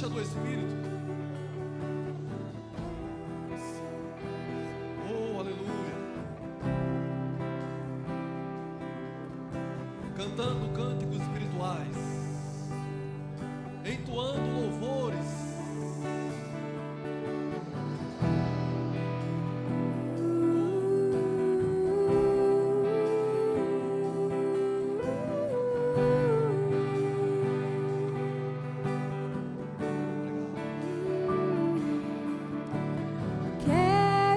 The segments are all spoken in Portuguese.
marcha do Espírito. Oh, aleluia. Cantando cânticos espirituais, entoando louvores.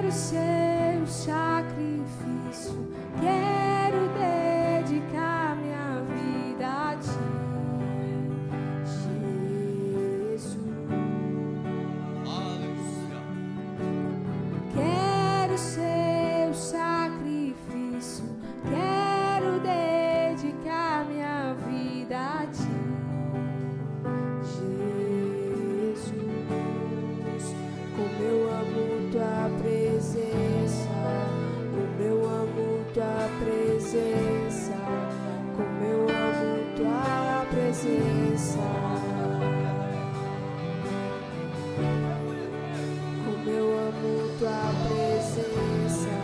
Seu sacrifício, quero dedicar minha vida a ti, Jesus. Aleluia. Quero seu sacrifício, quero dedicar minha vida a ti, Jesus. Como eu amo tua presença, como eu amo tua presença, como eu amo tua presença, como eu amo tua presença,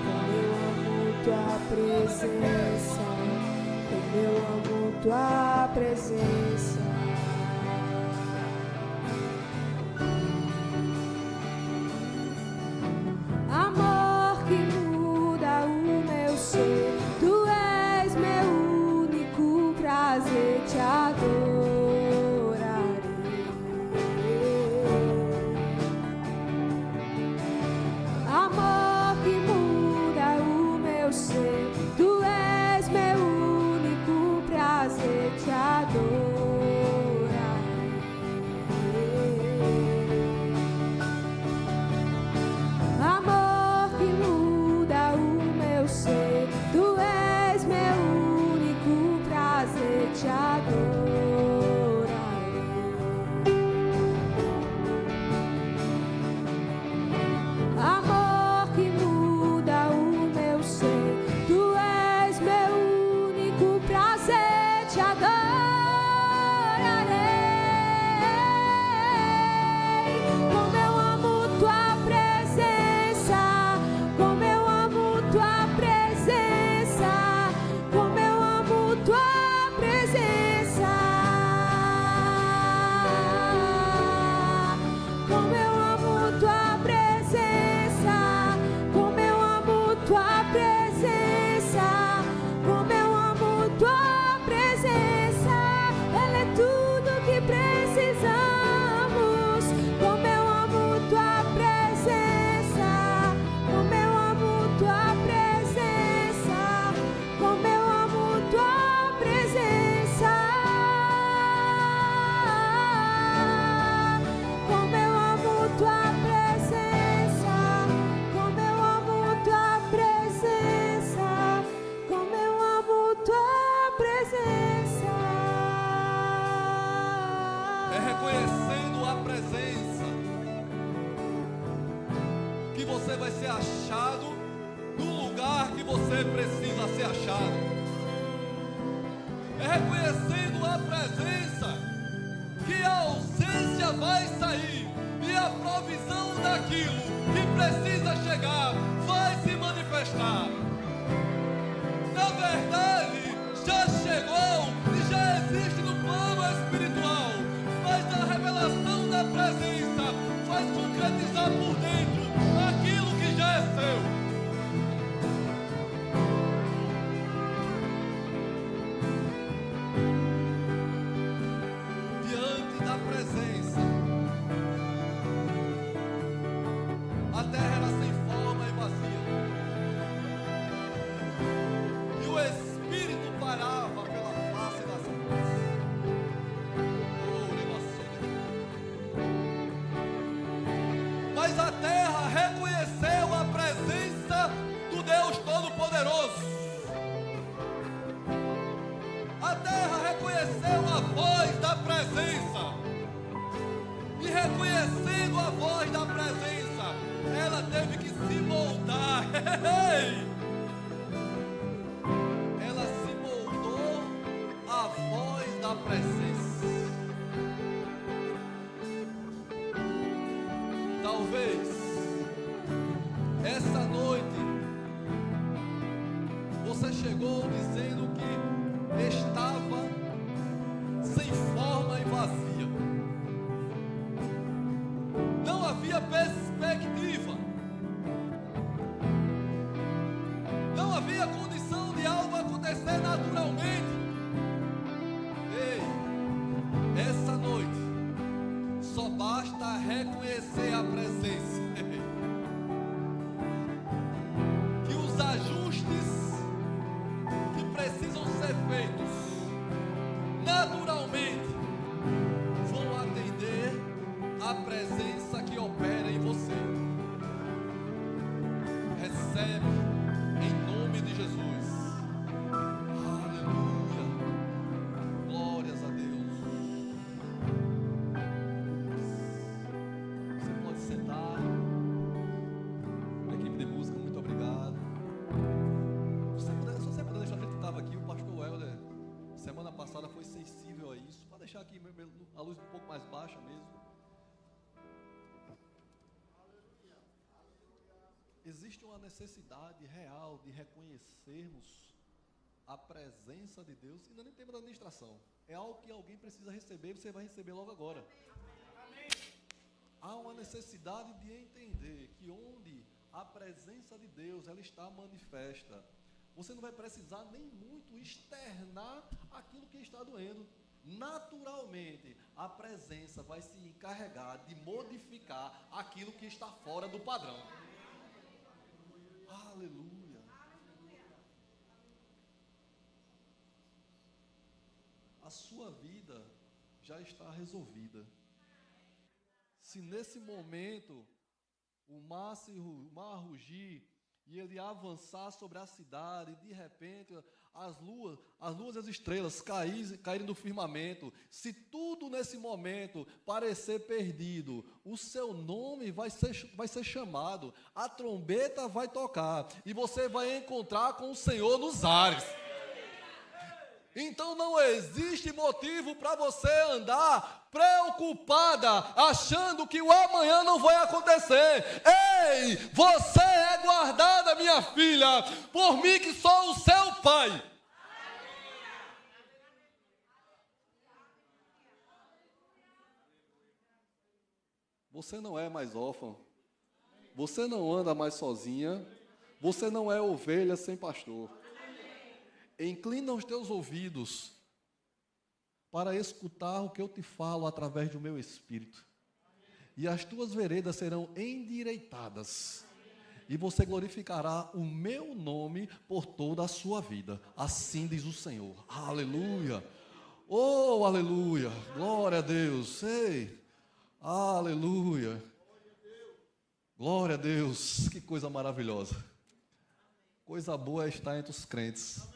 como eu amo tua presença, como eu amo tua presença. Tu és meu único prazer, te adorarei. Amor que muda o meu ser, tu és meu único prazer, te adorarei. Amor que muda o meu ser, tu és meu único prazer, te adorarei. Amor que muda o meu ser, tu és meu único prazer, te adorarei. Como eu amo tua presença, como eu amo tua presença, como eu amo tua presença, como eu amo tua presença, como eu amo tua presença, como eu amo tua presença. Ela é tudo que precisamos. Como eu amo tua presença, como eu amo tua presença, como eu amo tua presença, como eu amo tua presença, como eu amo tua presença, como eu amo tua presença. É reconhecendo a presença que você vai ser achado no lugar que você precisa ser achado. É reconhecendo a presença que a ausência vai sair e a provisão daquilo que precisa chegar vai se manifestar. Na verdade, já chegou e já existe no plano espiritual, mas a revelação da presença faz concretizar por dentro aquilo que já é seu. Diante da presença, a terra era sem forma e vazia, e o Espírito parava pela face das águas. Mas a terra reconheceu a presença do Deus Todo-Poderoso. A terra reconheceu a voz da presença. E reconhecendo a voz da presença, ela teve que se moldar. Ela se moldou à voz da presença. Talvez essa noite você chegou dizendo que estava sem forma e vazia. Não havia perspectiva. Não havia condição de algo acontecer naturalmente. Ei, essa noite só basta reconhecer a presença. Que os ajustes que precisam ser feitos naturalmente vão atender a presença que opera em você. Recebe em nome de Jesus. Aleluia. Glórias a Deus. Você pode sentar. A equipe de música, muito obrigado. Se você puder deixar que estava aqui, o pastor Helder, semana passada, foi sensível a isso. Pode deixar aqui a luz um pouco mais baixa mesmo. Existe uma necessidade real de reconhecermos a presença de Deus, e não é nem tema da administração. É algo que alguém precisa receber, e você vai receber logo agora. Há uma necessidade de entender que onde a presença de Deus ela está manifesta, você não vai precisar nem muito externar aquilo que está doendo. Naturalmente, a presença vai se encarregar de modificar aquilo que está fora do padrão. Aleluia. A sua vida já está resolvida. Se nesse momento o mar rugir e ele avançar sobre a cidade, de repente as luas e as estrelas caírem do firmamento, se tudo nesse momento parecer perdido, o seu nome vai ser chamado, a trombeta vai tocar e você vai encontrar com o Senhor nos ares. Então não existe motivo para você andar preocupada, achando que o amanhã não vai acontecer. Ei, você é guardada, minha filha, por mim que sou o seu pai. Você não é mais órfão. Você não anda mais sozinha. Você não é ovelha sem pastor. Inclina os teus ouvidos para escutar o que eu te falo através do meu espírito. E as tuas veredas serão endireitadas. E você glorificará o meu nome por toda a sua vida. Assim diz o Senhor. Aleluia. Oh, aleluia. Glória a Deus. Ei. Aleluia. Glória a Deus. Que coisa maravilhosa. Coisa boa é estar entre os crentes.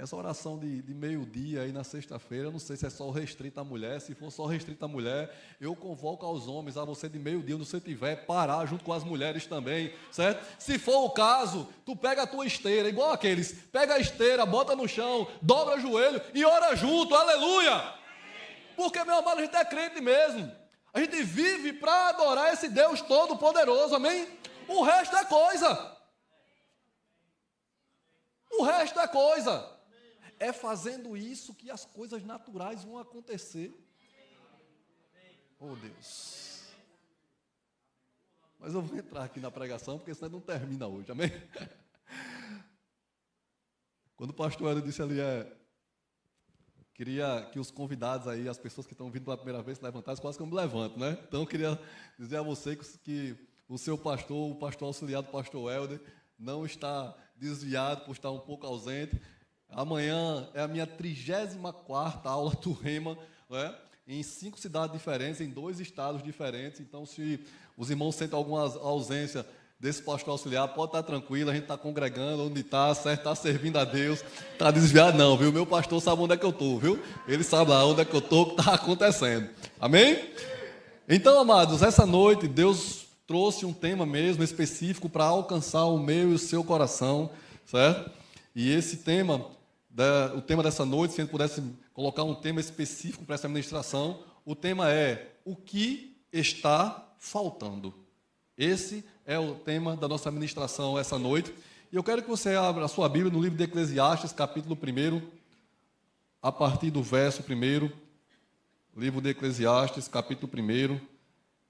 Essa oração de meio-dia aí na sexta-feira, eu não sei se é só restrita à mulher. Se for só restrita à mulher, eu convoco aos homens, a você de meio-dia, onde você estiver, parar junto com as mulheres também, certo? Se for o caso, tu pega a tua esteira, igual aqueles, pega a esteira, bota no chão, dobra o joelho e ora junto, aleluia! Porque, meu amado, a gente é crente mesmo. A gente vive para adorar esse Deus todo-poderoso, amém? O resto é coisa. O resto é coisa. É fazendo isso que as coisas naturais vão acontecer. Oh, Deus. Mas eu vou entrar aqui na pregação, porque senão não termina hoje, amém? Quando o pastor Hélio disse ali, queria que os convidados aí, as pessoas que estão vindo pela primeira vez, se levantassem, quase que eu me levanto, né? Então, eu queria dizer a você que o seu pastor, o pastor auxiliar do pastor Helder, não está desviado por estar um pouco ausente. Amanhã é a minha 34ª aula do Rema, né? Em 5 cidades diferentes, em 2 estados diferentes. Então, se os irmãos sentem alguma ausência desse pastor auxiliar, pode estar tranquilo, a gente está congregando onde está, certo? Está servindo a Deus, está desviado não, viu? Meu pastor sabe onde é que eu estou, viu? Ele sabe lá onde é que eu estou, o que está acontecendo. Amém? Então, amados, essa noite Deus trouxe um tema mesmo específico para alcançar o meu e o seu coração, certo? E esse tema, o tema dessa noite, se a gente pudesse colocar um tema específico para essa ministração, o tema é: o que está faltando? Esse é o tema da nossa ministração essa noite. E eu quero que você abra a sua Bíblia no livro de Eclesiastes, capítulo 1, a partir do verso 1. Livro de Eclesiastes, capítulo 1.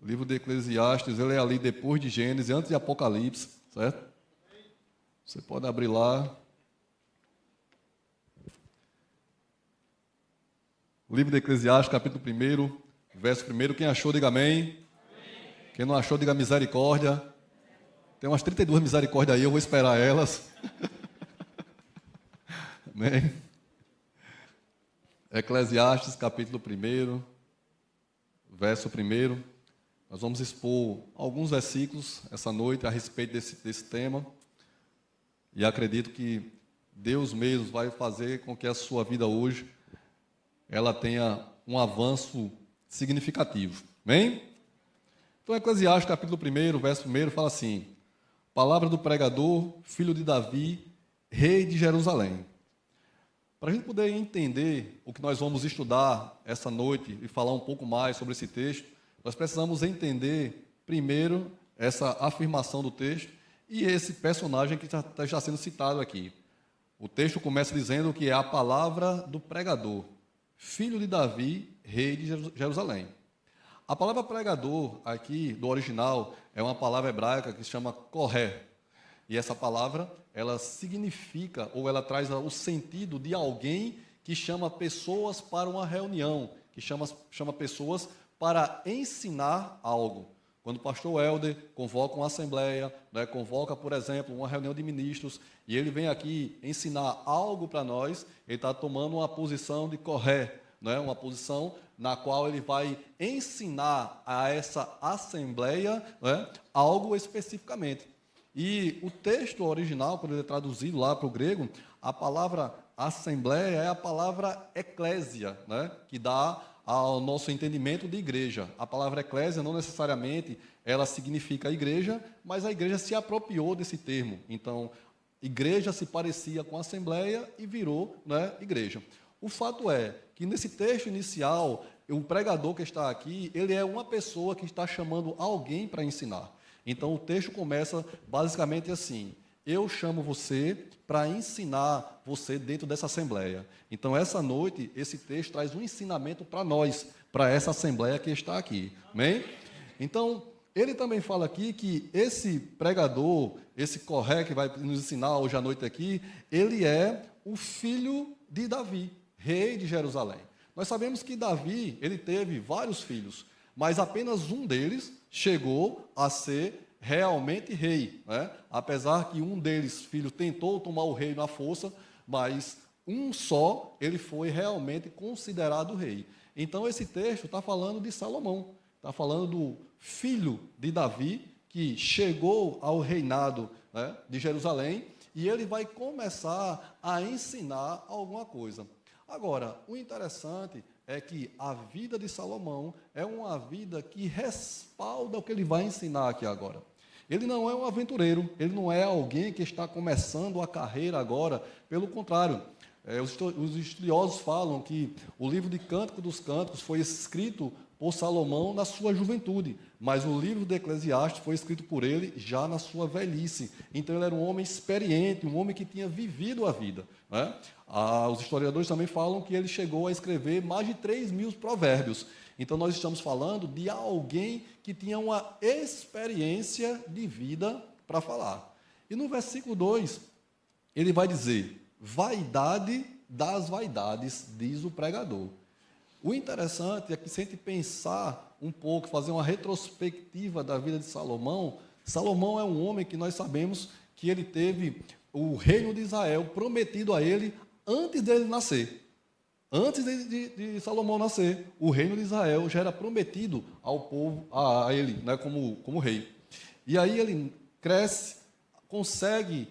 Livro de Eclesiastes, ele é ali depois de Gênesis, antes de Apocalipse, certo? Você pode abrir lá. O livro de Eclesiastes, capítulo 1, verso 1. Quem achou, diga amém. Amém. Quem não achou, diga misericórdia. Tem umas 32 misericórdias aí, eu vou esperar elas. Amém. Eclesiastes, capítulo 1, verso 1. Nós vamos expor alguns versículos essa noite a respeito desse tema. E acredito que Deus mesmo vai fazer com que a sua vida hoje ela tenha um avanço significativo. Amém? Então, Eclesiastes, capítulo 1, verso 1, fala assim: palavra do pregador, filho de Davi, rei de Jerusalém. Para a gente poder entender o que nós vamos estudar essa noite e falar um pouco mais sobre esse texto, nós precisamos entender primeiro essa afirmação do texto e esse personagem que está sendo citado aqui. O texto começa dizendo que é a palavra do pregador, filho de Davi, rei de Jerusalém. A palavra pregador aqui, do original, é uma palavra hebraica que se chama koré. E essa palavra, ela significa, ou ela traz o sentido de alguém que chama pessoas para uma reunião, que chama pessoas para ensinar algo. Quando o pastor Helder convoca uma assembleia, né, convoca, por exemplo, uma reunião de ministros, e ele vem aqui ensinar algo para nós, ele está tomando uma posição de koré, né, uma posição na qual ele vai ensinar a essa assembleia, né, algo especificamente. E o texto original, quando ele é traduzido lá para o grego, a palavra assembleia é a palavra eclésia, né, que dá ao nosso entendimento de igreja. A palavra eclésia não necessariamente ela significa igreja, mas a igreja se apropriou desse termo. Então, igreja se parecia com assembleia e virou, né, igreja. O fato é que nesse texto inicial, o pregador que está aqui, ele é uma pessoa que está chamando alguém para ensinar. Então, o texto começa basicamente assim: eu chamo você para ensinar você dentro dessa assembleia. Então, essa noite, esse texto traz um ensinamento para nós, para essa assembleia que está aqui. Amém? Então, ele também fala aqui que esse pregador, esse koré que vai nos ensinar hoje à noite aqui, ele é o filho de Davi, rei de Jerusalém. Nós sabemos que Davi, ele teve vários filhos, mas apenas um deles chegou a ser realmente rei, né? Apesar que um deles, filho, tentou tomar o reino à força, mas um só, ele foi realmente considerado rei. Então, esse texto está falando de Salomão, está falando do filho de Davi, que chegou ao reinado, né, de Jerusalém, e ele vai começar a ensinar alguma coisa. Agora, o interessante é que a vida de Salomão é uma vida que respalda o que ele vai ensinar aqui agora. Ele não é um aventureiro, ele não é alguém que está começando a carreira agora, pelo contrário. Os estudiosos falam que o livro de Cântico dos Cânticos foi escrito por Salomão na sua juventude, mas o livro de Eclesiastes foi escrito por ele já na sua velhice. Então ele era um homem experiente, um homem que tinha vivido a vida, né? Os historiadores também falam que ele chegou a escrever mais de 3.000 provérbios. Então nós estamos falando de alguém que tinha uma experiência de vida para falar. E no versículo 2, ele vai dizer: vaidade das vaidades, diz o pregador. O interessante é que, se a gente pensar um pouco, fazer uma retrospectiva da vida de Salomão, Salomão é um homem que nós sabemos que ele teve o reino de Israel prometido a ele antes dele nascer. Antes de Salomão nascer, o reino de Israel já era prometido ao povo, a ele, né, como rei. E aí ele cresce, consegue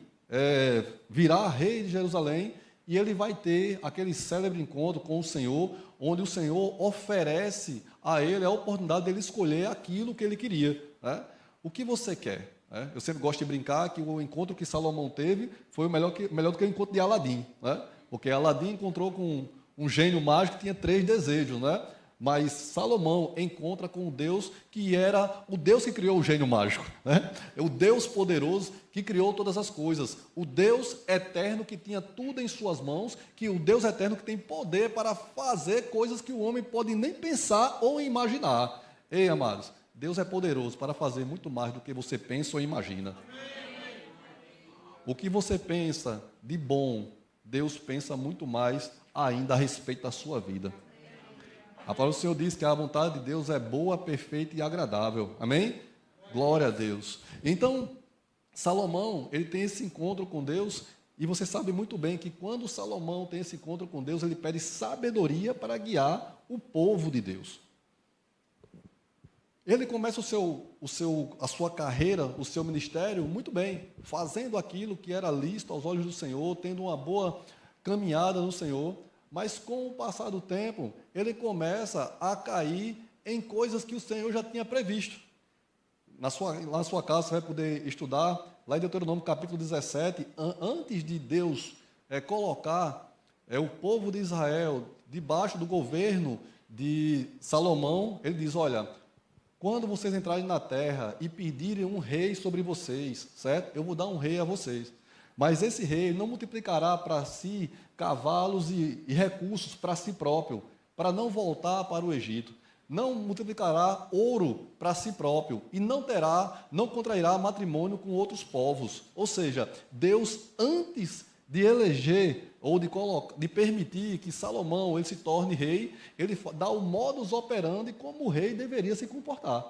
virar rei de Jerusalém, e ele vai ter aquele célebre encontro com o Senhor, onde o Senhor oferece a ele a oportunidade dele escolher aquilo que ele queria, né? O que você quer? Né? Eu sempre gosto de brincar que o encontro que Salomão teve foi melhor do que o encontro de Aladim, né? Porque Aladim encontrou com um gênio mágico que tinha 3 desejos, né? Mas Salomão encontra com o Deus que era o Deus que criou o gênio mágico, né? O Deus poderoso que criou todas as coisas, o Deus eterno que tinha tudo em suas mãos, que o Deus eterno que tem poder para fazer coisas que o homem pode nem pensar ou imaginar. Ei, amados, Deus é poderoso para fazer muito mais do que você pensa ou imagina. O que você pensa de bom, Deus pensa muito mais ainda a respeito da sua vida. A palavra do Senhor diz que a vontade de Deus é boa, perfeita e agradável. Amém? Glória a Deus. Então, Salomão, ele tem esse encontro com Deus, e você sabe muito bem que quando Salomão tem esse encontro com Deus, ele pede sabedoria para guiar o povo de Deus. Ele começa a sua carreira, o seu ministério, muito bem, fazendo aquilo que era lícito aos olhos do Senhor, tendo uma boa caminhada no Senhor. Mas com o passar do tempo, ele começa a cair em coisas que o Senhor já tinha previsto. Lá na sua casa você vai poder estudar, lá em Deuteronômio capítulo 17, antes de Deus colocar o povo de Israel debaixo do governo de Salomão, ele diz, olha, quando vocês entrarem na terra e pedirem um rei sobre vocês, certo? Eu vou dar um rei a vocês. Mas esse rei não multiplicará para si cavalos e recursos para si próprio, para não voltar para o Egito. Não multiplicará ouro para si próprio e não contrairá matrimônio com outros povos. Ou seja, Deus, antes de eleger ou de permitir que Salomão ele se torne rei, ele dá o modus operandi como o rei deveria se comportar.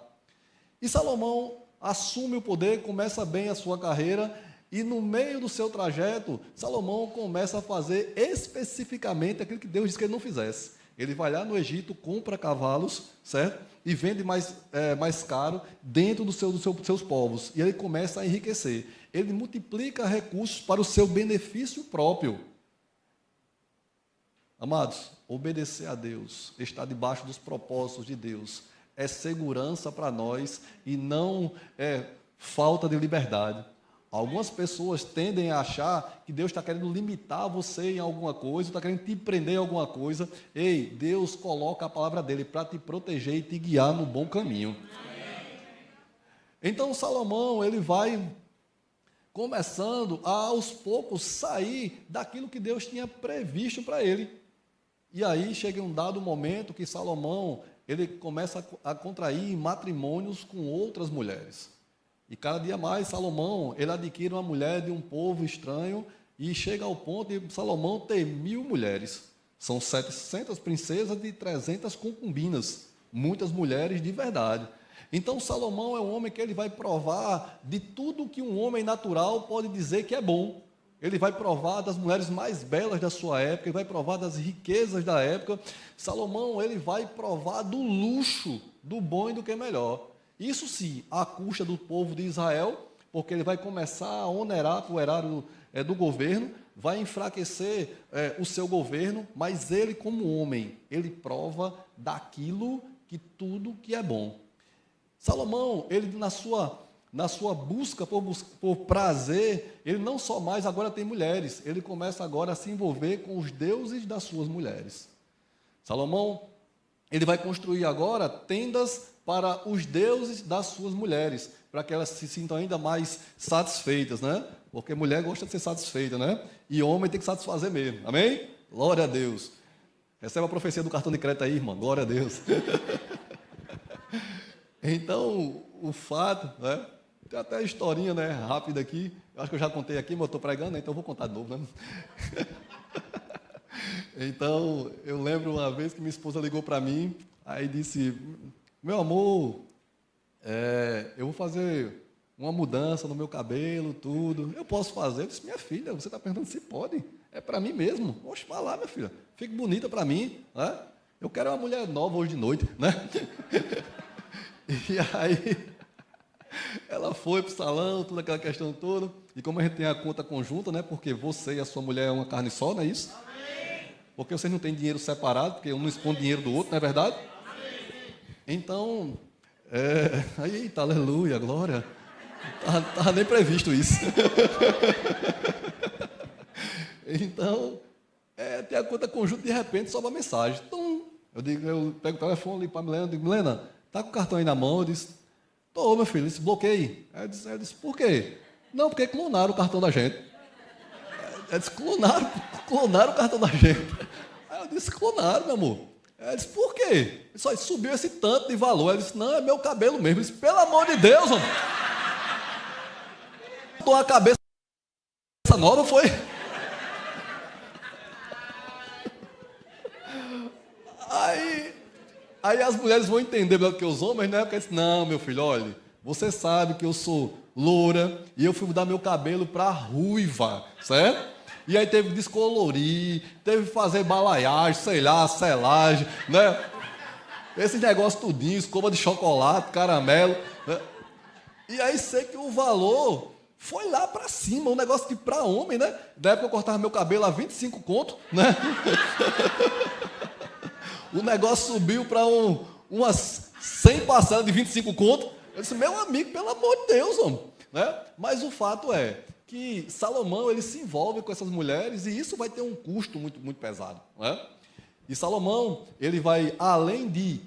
E Salomão assume o poder, começa bem a sua carreira. E no meio do seu trajeto, Salomão começa a fazer especificamente aquilo que Deus disse que ele não fizesse. Ele vai lá no Egito, compra cavalos, certo? E vende mais caro dentro dos seus povos. E ele começa a enriquecer. Ele multiplica recursos para o seu benefício próprio. Amados, obedecer a Deus, estar debaixo dos propósitos de Deus, é segurança para nós e não é falta de liberdade. Algumas pessoas tendem a achar que Deus está querendo limitar você em alguma coisa, está querendo te prender em alguma coisa. Ei, Deus coloca a palavra dele para te proteger e te guiar no bom caminho. Então Salomão, ele vai começando a aos poucos sair daquilo que Deus tinha previsto para ele. E aí chega um dado momento que Salomão, ele começa a contrair matrimônios com outras mulheres. E cada dia mais Salomão, ele adquire uma mulher de um povo estranho e chega ao ponto de Salomão ter 1000 mulheres. São 700 princesas e 300 concubinas, muitas mulheres de verdade. Então Salomão é um homem que ele vai provar de tudo que um homem natural pode dizer que é bom. Ele vai provar das mulheres mais belas da sua época, ele vai provar das riquezas da época. Salomão, ele vai provar do luxo, do bom e do que é melhor. Isso sim, à custa do povo de Israel, porque ele vai começar a onerar o erário do governo, vai enfraquecer o seu governo, mas ele como homem, ele prova daquilo que tudo que é bom. Salomão, ele na sua busca por prazer, ele não só mais agora tem mulheres, ele começa agora a se envolver com os deuses das suas mulheres. Salomão, ele vai construir agora tendas para os deuses das suas mulheres, para que elas se sintam ainda mais satisfeitas, né? Porque mulher gosta de ser satisfeita, né? E homem tem que satisfazer mesmo, amém? Glória a Deus. Receba a profecia do cartão de crédito aí, irmão, glória a Deus. Então, o fato, né? Tem até a historinha, né, rápida aqui, eu acho que eu já contei aqui, mas eu estou pregando, né? Então eu vou contar de novo, né? Então, eu lembro uma vez que minha esposa ligou para mim, aí disse, meu amor, eu vou fazer uma mudança no meu cabelo, tudo, eu posso fazer? Eu disse, minha filha, você está perguntando se pode? É para mim mesmo. Oxe, vai lá, minha filha, fique bonita para mim, né? Eu quero uma mulher nova hoje de noite, né? E aí, ela foi para o salão, toda aquela questão toda, e como a gente tem a conta conjunta, né? Porque você e a sua mulher é uma carne só, não é isso? Porque vocês não têm dinheiro separado, porque um não esconde dinheiro do outro, não é verdade? Então, eita, aleluia, glória. Estava nem previsto isso. Então, tem a conta conjunta, de repente, sobe a mensagem. Tum, Eu pego o telefone ali para a Milena, eu digo, Milena, tá com o cartão aí na mão? Eu disse, tô, meu filho, disse, bloqueei. Aí eu disse, por quê? Não, porque clonaram o cartão da gente. Ela disse, clonaram o cartão da gente. Aí eu disse, clonaram, meu amor. Ela disse, por quê? Só subiu esse tanto de valor. Ela disse, não, é meu cabelo mesmo. Eu disse, pelo amor de Deus, mano. Botou a cabeça nova, foi? Aí as mulheres vão entender melhor do que os homens, né? Porque eles dizem, não, meu filho, olha, você sabe que eu sou loura e eu fui mudar meu cabelo para ruiva, certo? E aí teve que descolorir, teve que fazer balaiagem, sei lá, selagem, né? Esse negócio tudinho, escova de chocolate, caramelo, né? E aí sei que o valor foi lá para cima, um negócio que para homem, né? Da época eu cortava meu cabelo a 25 conto, né? O negócio subiu para umas 100 parcelas de 25 conto. Eu disse, meu amigo, pelo amor de Deus, homem. Né? Mas o fato é que Salomão ele se envolve com essas mulheres e isso vai ter um custo muito, muito pesado. Né? E Salomão, ele vai, além de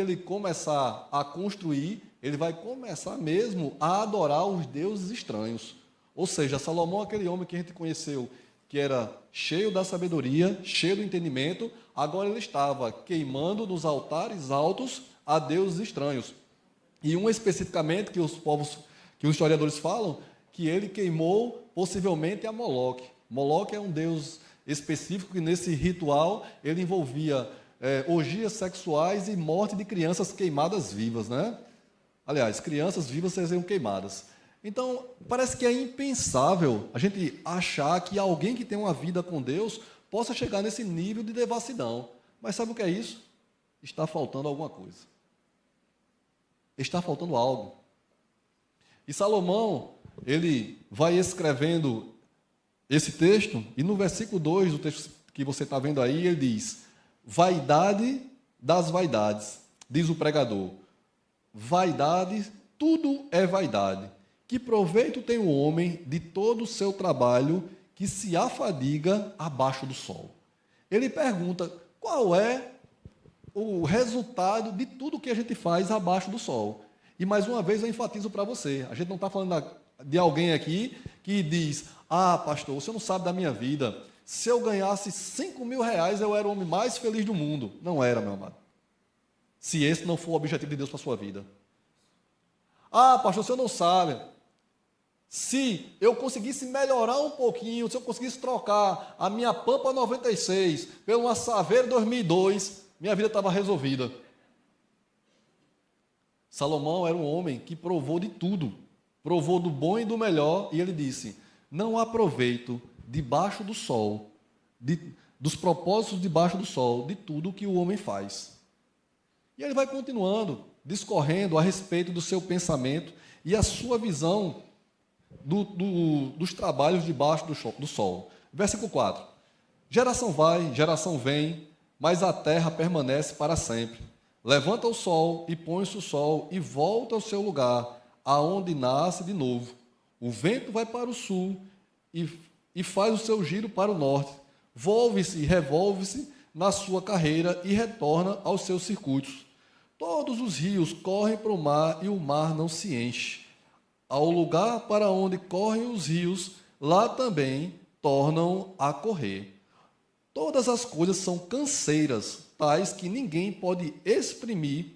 ele começar a construir, ele vai começar mesmo a adorar os deuses estranhos. Ou seja, Salomão é aquele homem que a gente conheceu, que era cheio da sabedoria, cheio do entendimento, agora ele estava queimando nos altares altos a deuses estranhos. E um especificamente que os historiadores falam, que ele queimou possivelmente a Moloque. Moloque é um deus específico que nesse ritual ele envolvia orgias sexuais e morte de crianças queimadas vivas, né? Aliás, crianças vivas seriam queimadas. Então, parece que é impensável a gente achar que alguém que tem uma vida com Deus possa chegar nesse nível de devassidão. Mas sabe o que é isso? Está faltando alguma coisa. Está faltando algo. E Salomão, ele vai escrevendo esse texto, e no versículo 2 do texto que você está vendo aí, ele diz, vaidade das vaidades, diz o pregador. Vaidade, tudo é vaidade. Que proveito tem o homem de todo o seu trabalho que se afadiga abaixo do sol? Ele pergunta, qual é o resultado de tudo que a gente faz abaixo do sol? E mais uma vez eu enfatizo para você, a gente não está falando de alguém aqui que diz, pastor, você não sabe da minha vida, se eu ganhasse 5 mil reais eu era o homem mais feliz do mundo. Não era, meu amado. Se esse não for o objetivo de Deus para a sua vida. Pastor, você não sabe. Se eu conseguisse melhorar um pouquinho, se eu conseguisse trocar a minha Pampa 96 pela uma Saveiro 2002, minha vida estava resolvida. Salomão era um homem que provou de tudo, provou do bom e do melhor, e ele disse, não há proveito debaixo do sol, dos propósitos debaixo do sol, de tudo que o homem faz. E ele vai continuando, discorrendo a respeito do seu pensamento e a sua visão dos trabalhos debaixo do sol. Versículo 4. Geração vai, geração vem, mas a terra permanece para sempre. Levanta o sol e põe-se o sol e volta ao seu lugar, aonde nasce de novo. O vento vai para o sul e faz o seu giro para o norte. Volve-se e revolve-se na sua carreira e retorna aos seus circuitos. Todos os rios correm para o mar e o mar não se enche. Ao lugar para onde correm os rios, lá também tornam a correr. Todas as coisas são canseiras, tais que ninguém pode exprimir.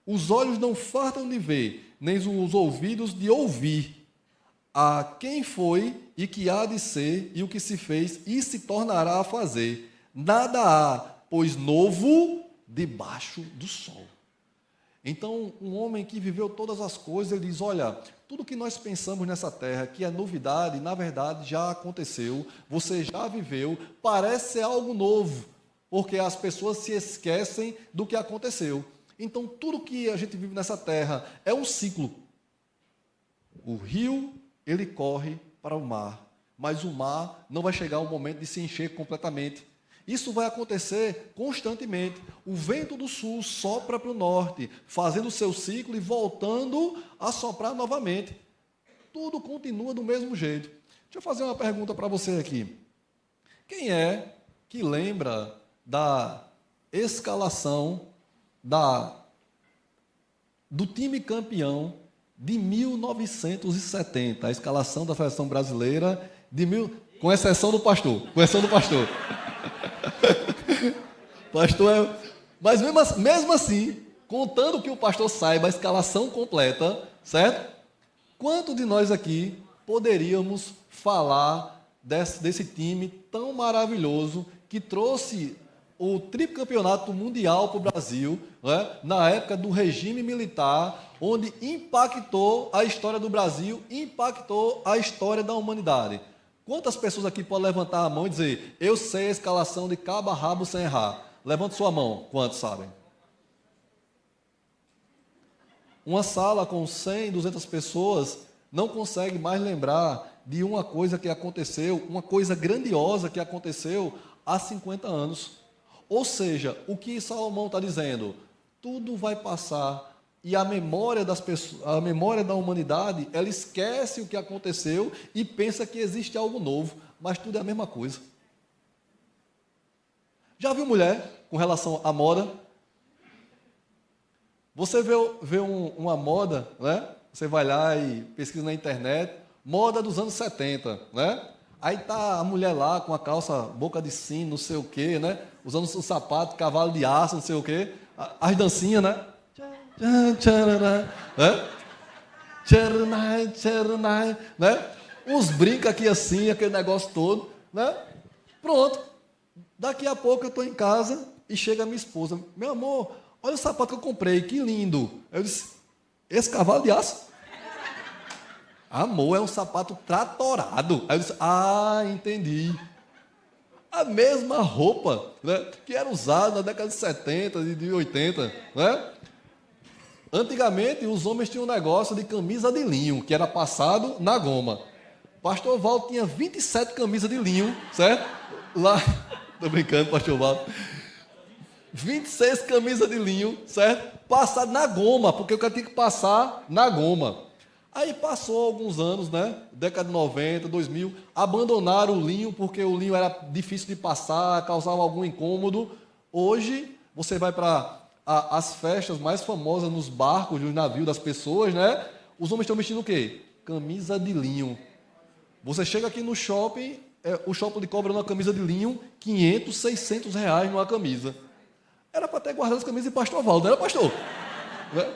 Os olhos não fartam de ver, nem os ouvidos de ouvir. A quem foi e que há de ser, e o que se fez e se tornará a fazer. Nada há, pois novo debaixo do sol. Então, um homem que viveu todas as coisas, ele diz, olha, tudo que nós pensamos nessa terra, que é novidade, na verdade já aconteceu, você já viveu, parece ser algo novo, porque as pessoas se esquecem do que aconteceu. Então, tudo que a gente vive nessa terra é um ciclo. O rio, ele corre para o mar, mas o mar não vai chegar ao momento de se encher completamente. Isso vai acontecer constantemente. O vento do sul sopra para o norte, fazendo o seu ciclo e voltando a soprar novamente. Tudo continua do mesmo jeito. Deixa eu fazer uma pergunta para você aqui. Quem é que lembra da escalação do time campeão de 1970, a escalação da seleção brasileira com exceção do pastor, pastor mas mesmo assim, contando que o pastor saiba a escalação completa, certo? Quanto de nós aqui poderíamos falar desse time tão maravilhoso que trouxe o tricampeonato mundial para o Brasil, né, na época do regime militar, onde impactou a história do Brasil, impactou a história da humanidade? Quantas pessoas aqui podem levantar a mão e dizer, eu sei a escalação de cabo a rabo sem errar? Levante sua mão, quantos sabem? Uma sala com 100, 200 pessoas não consegue mais lembrar de uma coisa que aconteceu, uma coisa grandiosa que aconteceu há 50 anos. Ou seja, o que Salomão está dizendo, tudo vai passar e a memória das pessoas, a memória da humanidade, ela esquece o que aconteceu e pensa que existe algo novo, mas tudo é a mesma coisa. Já viu mulher com relação à moda? Você vê uma moda, né? Você vai lá e pesquisa na internet, moda dos anos 70, né? Aí tá a mulher lá com a calça boca de sino, não sei o quê, né? Usando o sapato, cavalo de aço, não sei o quê. As dancinhas, né? Né? Uns brincos aqui assim, aquele negócio todo, né? Pronto. Daqui a pouco eu estou em casa e chega a minha esposa. Meu amor, olha o sapato que eu comprei, que lindo. Eu disse, esse cavalo de aço? Amor, é um sapato tratorado. Aí eu disse, entendi. A mesma roupa, né, que era usada na década de 70, de 80. Né? Antigamente, os homens tinham um negócio de camisa de linho, que era passado na goma. Pastor Valdo tinha 27 camisas de linho, certo? Lá, estou brincando, pastor Valdo. 26 camisas de linho, certo? Passado na goma, porque o cara tinha que passar na goma. Aí passou alguns anos, né? Década de 90, 2000, abandonaram o linho porque o linho era difícil de passar, causava algum incômodo. Hoje, você vai para as festas mais famosas nos barcos, nos navios das pessoas, né? Os homens estão vestindo o quê? Camisa de linho. Você chega aqui no shopping, o shopping lhe cobra uma camisa de linho, 500, 600 reais numa camisa. Era para ter guardado as camisas de pastor Valdo, não era, pastor? Né?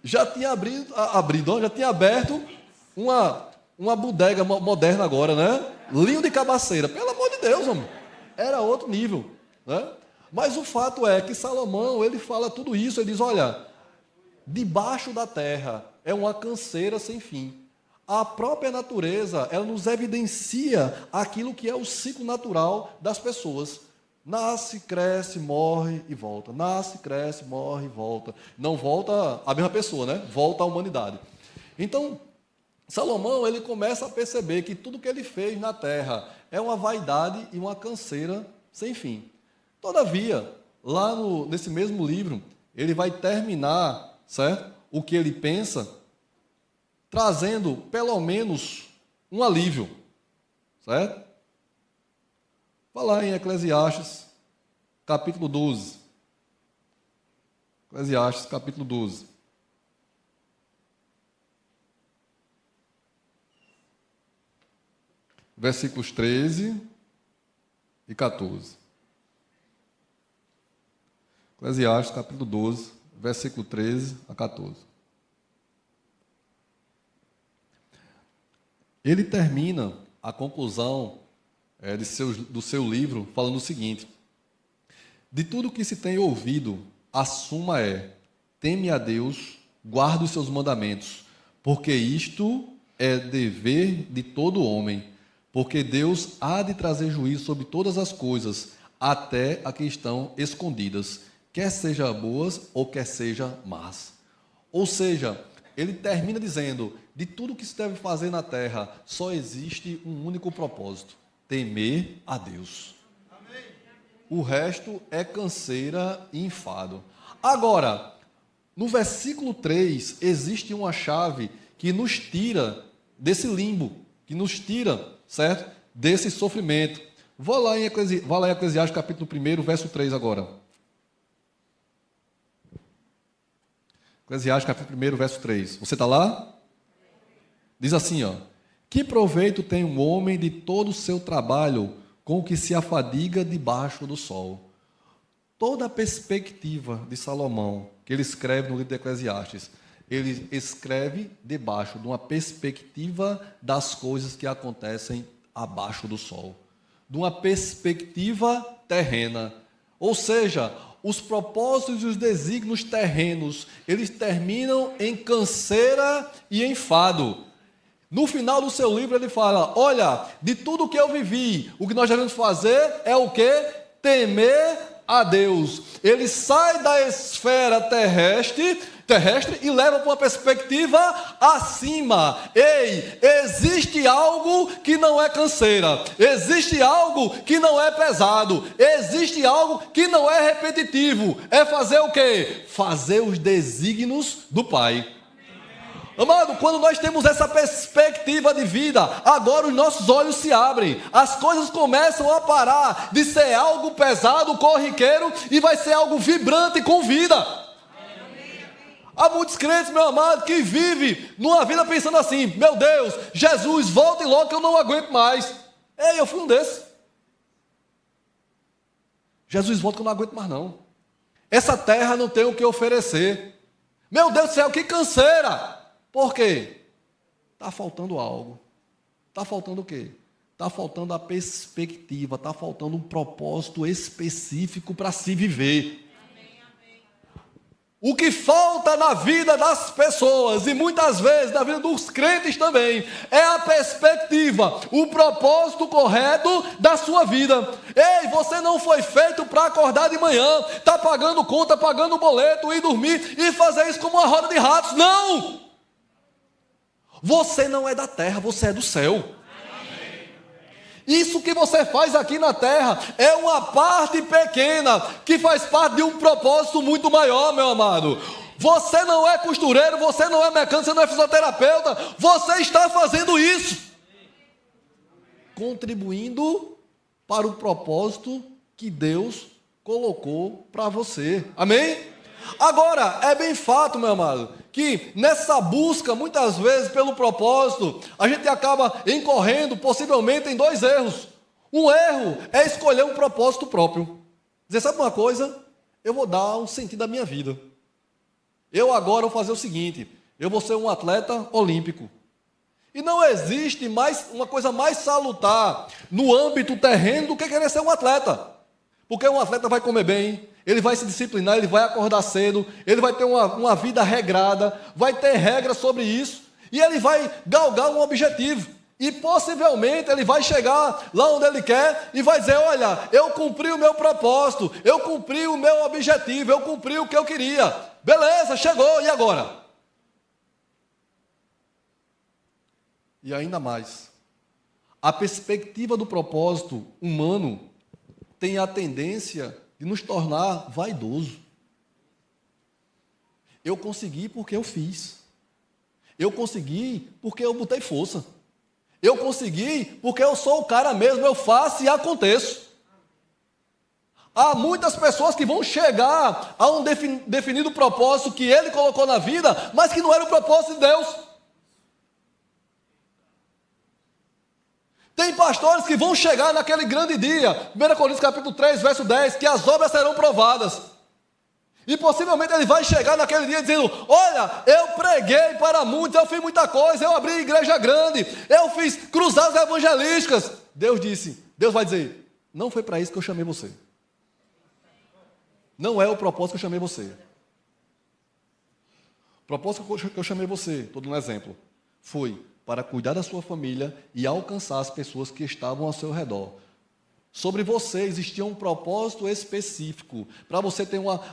Já tinha já tinha aberto uma bodega moderna agora, né? Linho de cabaceira, pelo amor de Deus, homem. Era outro nível, né? Mas o fato é que Salomão, ele fala tudo isso, ele diz, olha, debaixo da terra é uma canseira sem fim. A própria natureza, ela nos evidencia aquilo que é o ciclo natural das pessoas. Nasce, cresce, morre e volta. Nasce, cresce, morre e volta. Não volta a mesma pessoa, né? Volta a humanidade. Então, Salomão, ele começa a perceber que tudo que ele fez na terra é uma vaidade e uma canseira sem fim. Todavia, lá nesse mesmo livro, ele vai terminar, certo? O que ele pensa, trazendo pelo menos um alívio, certo? Falar em Eclesiastes, capítulo 12. Eclesiastes, capítulo 12. Versículos 13 e 14. Eclesiastes, capítulo 12, versículo 13 a 14. Ele termina a conclusão do seu livro falando o seguinte: de tudo que se tem ouvido, a suma é: teme a Deus, guarda os seus mandamentos, porque isto é dever de todo homem, porque Deus há de trazer juízo sobre todas as coisas, até a que estão escondidas, quer seja boas ou quer seja más. Ou seja, ele termina dizendo, de tudo que se deve fazer na terra, só existe um único propósito: temer a Deus. Amém. O resto é canseira e enfado. Agora, no versículo 3, existe uma chave que nos tira desse limbo, que nos tira, certo? Desse sofrimento. Vá lá em Eclesiastes, capítulo 1, verso 3 agora. Eclesiastes capítulo 1, verso 3. Você está lá? Diz assim, ó. Que proveito tem um homem de todo o seu trabalho com o que se afadiga debaixo do sol? Toda a perspectiva de Salomão, que ele escreve no livro de Eclesiastes, ele escreve debaixo de uma perspectiva das coisas que acontecem abaixo do sol, de uma perspectiva terrena. Ou seja, os propósitos e os desígnios terrenos, eles terminam em canseira e enfado. No final do seu livro ele fala, olha, de tudo que eu vivi, o que nós devemos fazer é o quê? Temer a Deus. Ele sai da esfera terrestre e leva para uma perspectiva acima. Ei, existe algo que não é canseira, existe algo que não é pesado, existe algo que não é repetitivo. É fazer o quê? Fazer os desígnios do Pai. Amado, quando nós temos essa perspectiva de vida, agora os nossos olhos se abrem, as coisas começam a parar de ser algo pesado, corriqueiro, e vai ser algo vibrante com vida. Há muitos crentes, meu amado, que vivem numa vida pensando assim, meu Deus, Jesus, volte logo que eu não aguento mais. Ei, eu fui um desses. Jesus, volta que eu não aguento mais não. Essa terra não tem o que oferecer. Meu Deus do céu, que canseira. Por quê? Está faltando algo. Está faltando o quê? Está faltando a perspectiva, está faltando um propósito específico para se viver. O que falta na vida das pessoas, e muitas vezes na vida dos crentes também, é a perspectiva, o propósito correto da sua vida. Ei, você não foi feito para acordar de manhã, está pagando conta, pagando boleto, ir dormir e fazer isso como uma roda de ratos. Não! Você não é da terra, você é do céu. Isso que você faz aqui na terra é uma parte pequena que faz parte de um propósito muito maior, meu amado. Você não é costureiro, você não é mecânico, você não é fisioterapeuta, você está fazendo isso, contribuindo para o propósito que Deus colocou para você. Amém? Agora, é bem fato, meu amado, que nessa busca, muitas vezes, pelo propósito, a gente acaba incorrendo, possivelmente, em dois erros. Um erro é escolher um propósito próprio. Dizer, sabe uma coisa? Eu vou dar um sentido à minha vida. Eu agora vou fazer o seguinte, eu vou ser um atleta olímpico. E não existe mais uma coisa mais salutar no âmbito terreno do que querer ser um atleta. Porque um atleta vai comer bem, ele vai se disciplinar, ele vai acordar cedo, ele vai ter uma vida regrada, vai ter regras sobre isso, e ele vai galgar um objetivo. E possivelmente ele vai chegar lá onde ele quer e vai dizer, olha, eu cumpri o meu propósito, eu cumpri o meu objetivo, eu cumpri o que eu queria. Beleza, chegou, e agora? E ainda mais, a perspectiva do propósito humano tem a tendência de nos tornar vaidoso. Eu consegui porque eu fiz. Eu consegui porque eu botei força. Eu consegui porque eu sou o cara mesmo, eu faço e aconteço. Há muitas pessoas que vão chegar a um definido propósito que ele colocou na vida, mas que não era o propósito de Deus. Tem pastores que vão chegar naquele grande dia, 1 Coríntios capítulo 3, verso 10, que as obras serão provadas. E possivelmente ele vai chegar naquele dia dizendo, olha, eu preguei para muitos, eu fiz muita coisa, eu abri igreja grande, eu fiz cruzadas evangelísticas. Deus vai dizer, não foi para isso que eu chamei você. Não é o propósito que eu chamei você. O propósito que eu chamei você, estou dando um exemplo, foi para cuidar da sua família e alcançar as pessoas que estavam ao seu redor. Sobre você existia um propósito específico, para você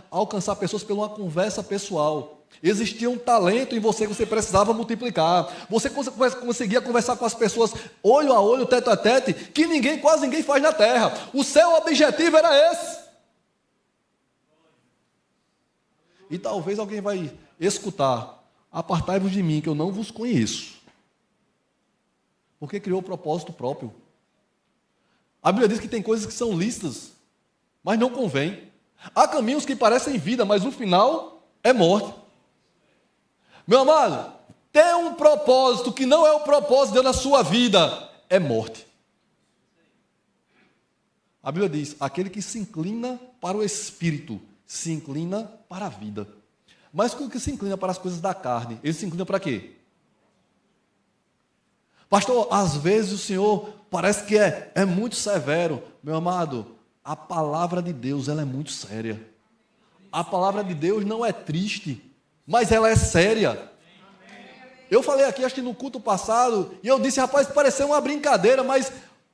alcançar pessoas por uma conversa pessoal. Existia um talento em você que você precisava multiplicar. Você conseguia conversar com as pessoas olho a olho, tete a tete, que quase ninguém faz na terra. O seu objetivo era esse. E talvez alguém vai escutar, apartai-vos de mim, que eu não vos conheço. Porque criou o propósito próprio. A Bíblia diz que tem coisas que são lícitas, mas não convém. Há caminhos que parecem vida, mas no final é morte. Meu amado, ter um propósito que não é o propósito de Deus na sua vida é morte. A Bíblia diz, aquele que se inclina para o Espírito, se inclina para a vida. Mas o que se inclina para as coisas da carne, ele se inclina para quê? Pastor, às vezes o Senhor parece que é muito severo. Meu amado, a palavra de Deus ela é muito séria. A palavra de Deus não é triste, mas ela é séria. Eu falei aqui, acho que no culto passado, e eu disse, rapaz, pareceu uma brincadeira, mas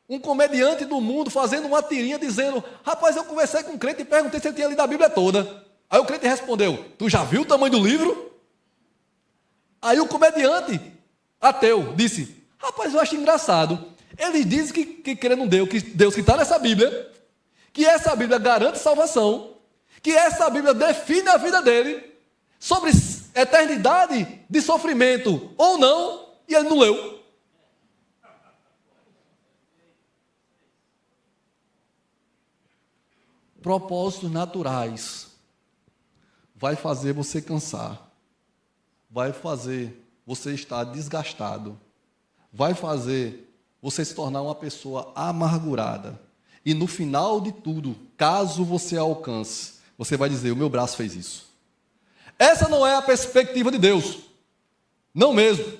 um comediante do mundo fazendo uma tirinha dizendo, rapaz, eu conversei com um crente e perguntei se ele tinha lido a Bíblia toda. Aí o crente respondeu, tu já viu o tamanho do livro? Aí o comediante, ateu, disse, rapaz, eu acho engraçado. Eles dizem que crê num Deus, que Deus que está nessa Bíblia, que essa Bíblia garante salvação, que essa Bíblia define a vida dele, sobre eternidade de sofrimento ou não, e ele não leu. Propósitos naturais vai fazer você cansar, vai fazer você estar desgastado, vai fazer você se tornar uma pessoa amargurada. E no final de tudo, caso você alcance, você vai dizer, o meu braço fez isso. Essa não é a perspectiva de Deus. Não mesmo.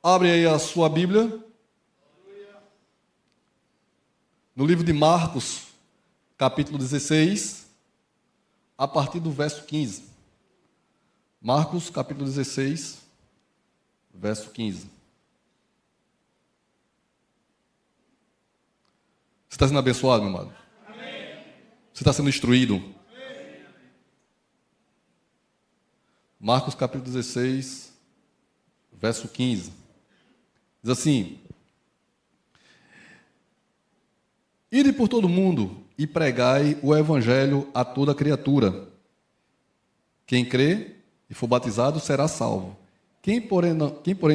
Abre aí a sua Bíblia. No livro de Marcos, capítulo 16, a partir do verso 15. Marcos, capítulo 16, verso 15. Você está sendo abençoado, meu amado? Amém. Você está sendo instruído? Amém. Marcos capítulo 16, verso 15. Diz assim, ide por todo mundo e pregai o evangelho a toda criatura. Quem crê e for batizado será salvo. Quem porém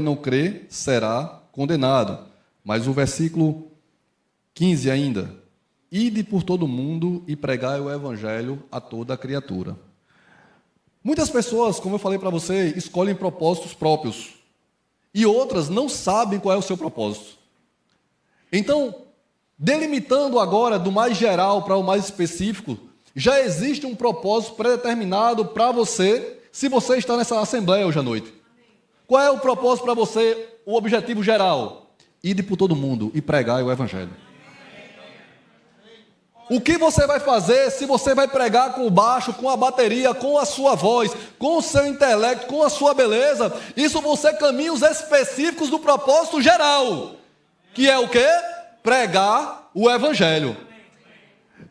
não crê será condenado. Mas o versículo 15 ainda, ide por todo mundo e pregai o evangelho a toda criatura. Muitas pessoas, como eu falei para você, escolhem propósitos próprios, e outras não sabem qual é o seu propósito. Então, delimitando agora do mais geral para o mais específico, já existe um propósito predeterminado para você, se você está nessa assembleia hoje à noite. Qual é o propósito para você, o objetivo geral? Ide por todo mundo e pregai o evangelho. O que você vai fazer se você vai pregar com o baixo, com a bateria, com a sua voz, com o seu intelecto, com a sua beleza? Isso vão ser caminhos específicos do propósito geral, que é o quê? Pregar o evangelho.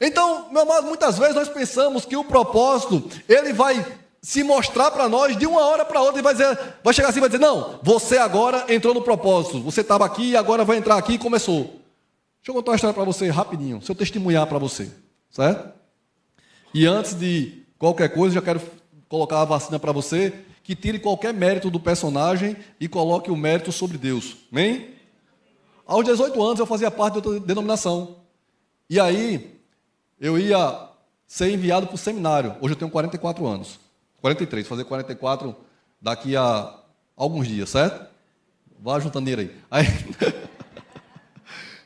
Então, meu amado, muitas vezes nós pensamos que o propósito, ele vai se mostrar para nós de uma hora para outra e vai chegar assim e vai dizer, não, você agora entrou no propósito, você estava aqui e agora vai entrar aqui e começou. Deixa eu contar uma história para você rapidinho, se eu testemunhar para você, certo? E antes de qualquer coisa, já quero colocar a vacina para você, que tire qualquer mérito do personagem e coloque o mérito sobre Deus, amém? Aos 18 anos eu fazia parte de outra denominação, e aí eu ia ser enviado para o seminário, hoje eu tenho 44 anos, 43, fazer 44 daqui a alguns dias, certo? Vá juntando dinheiro aí.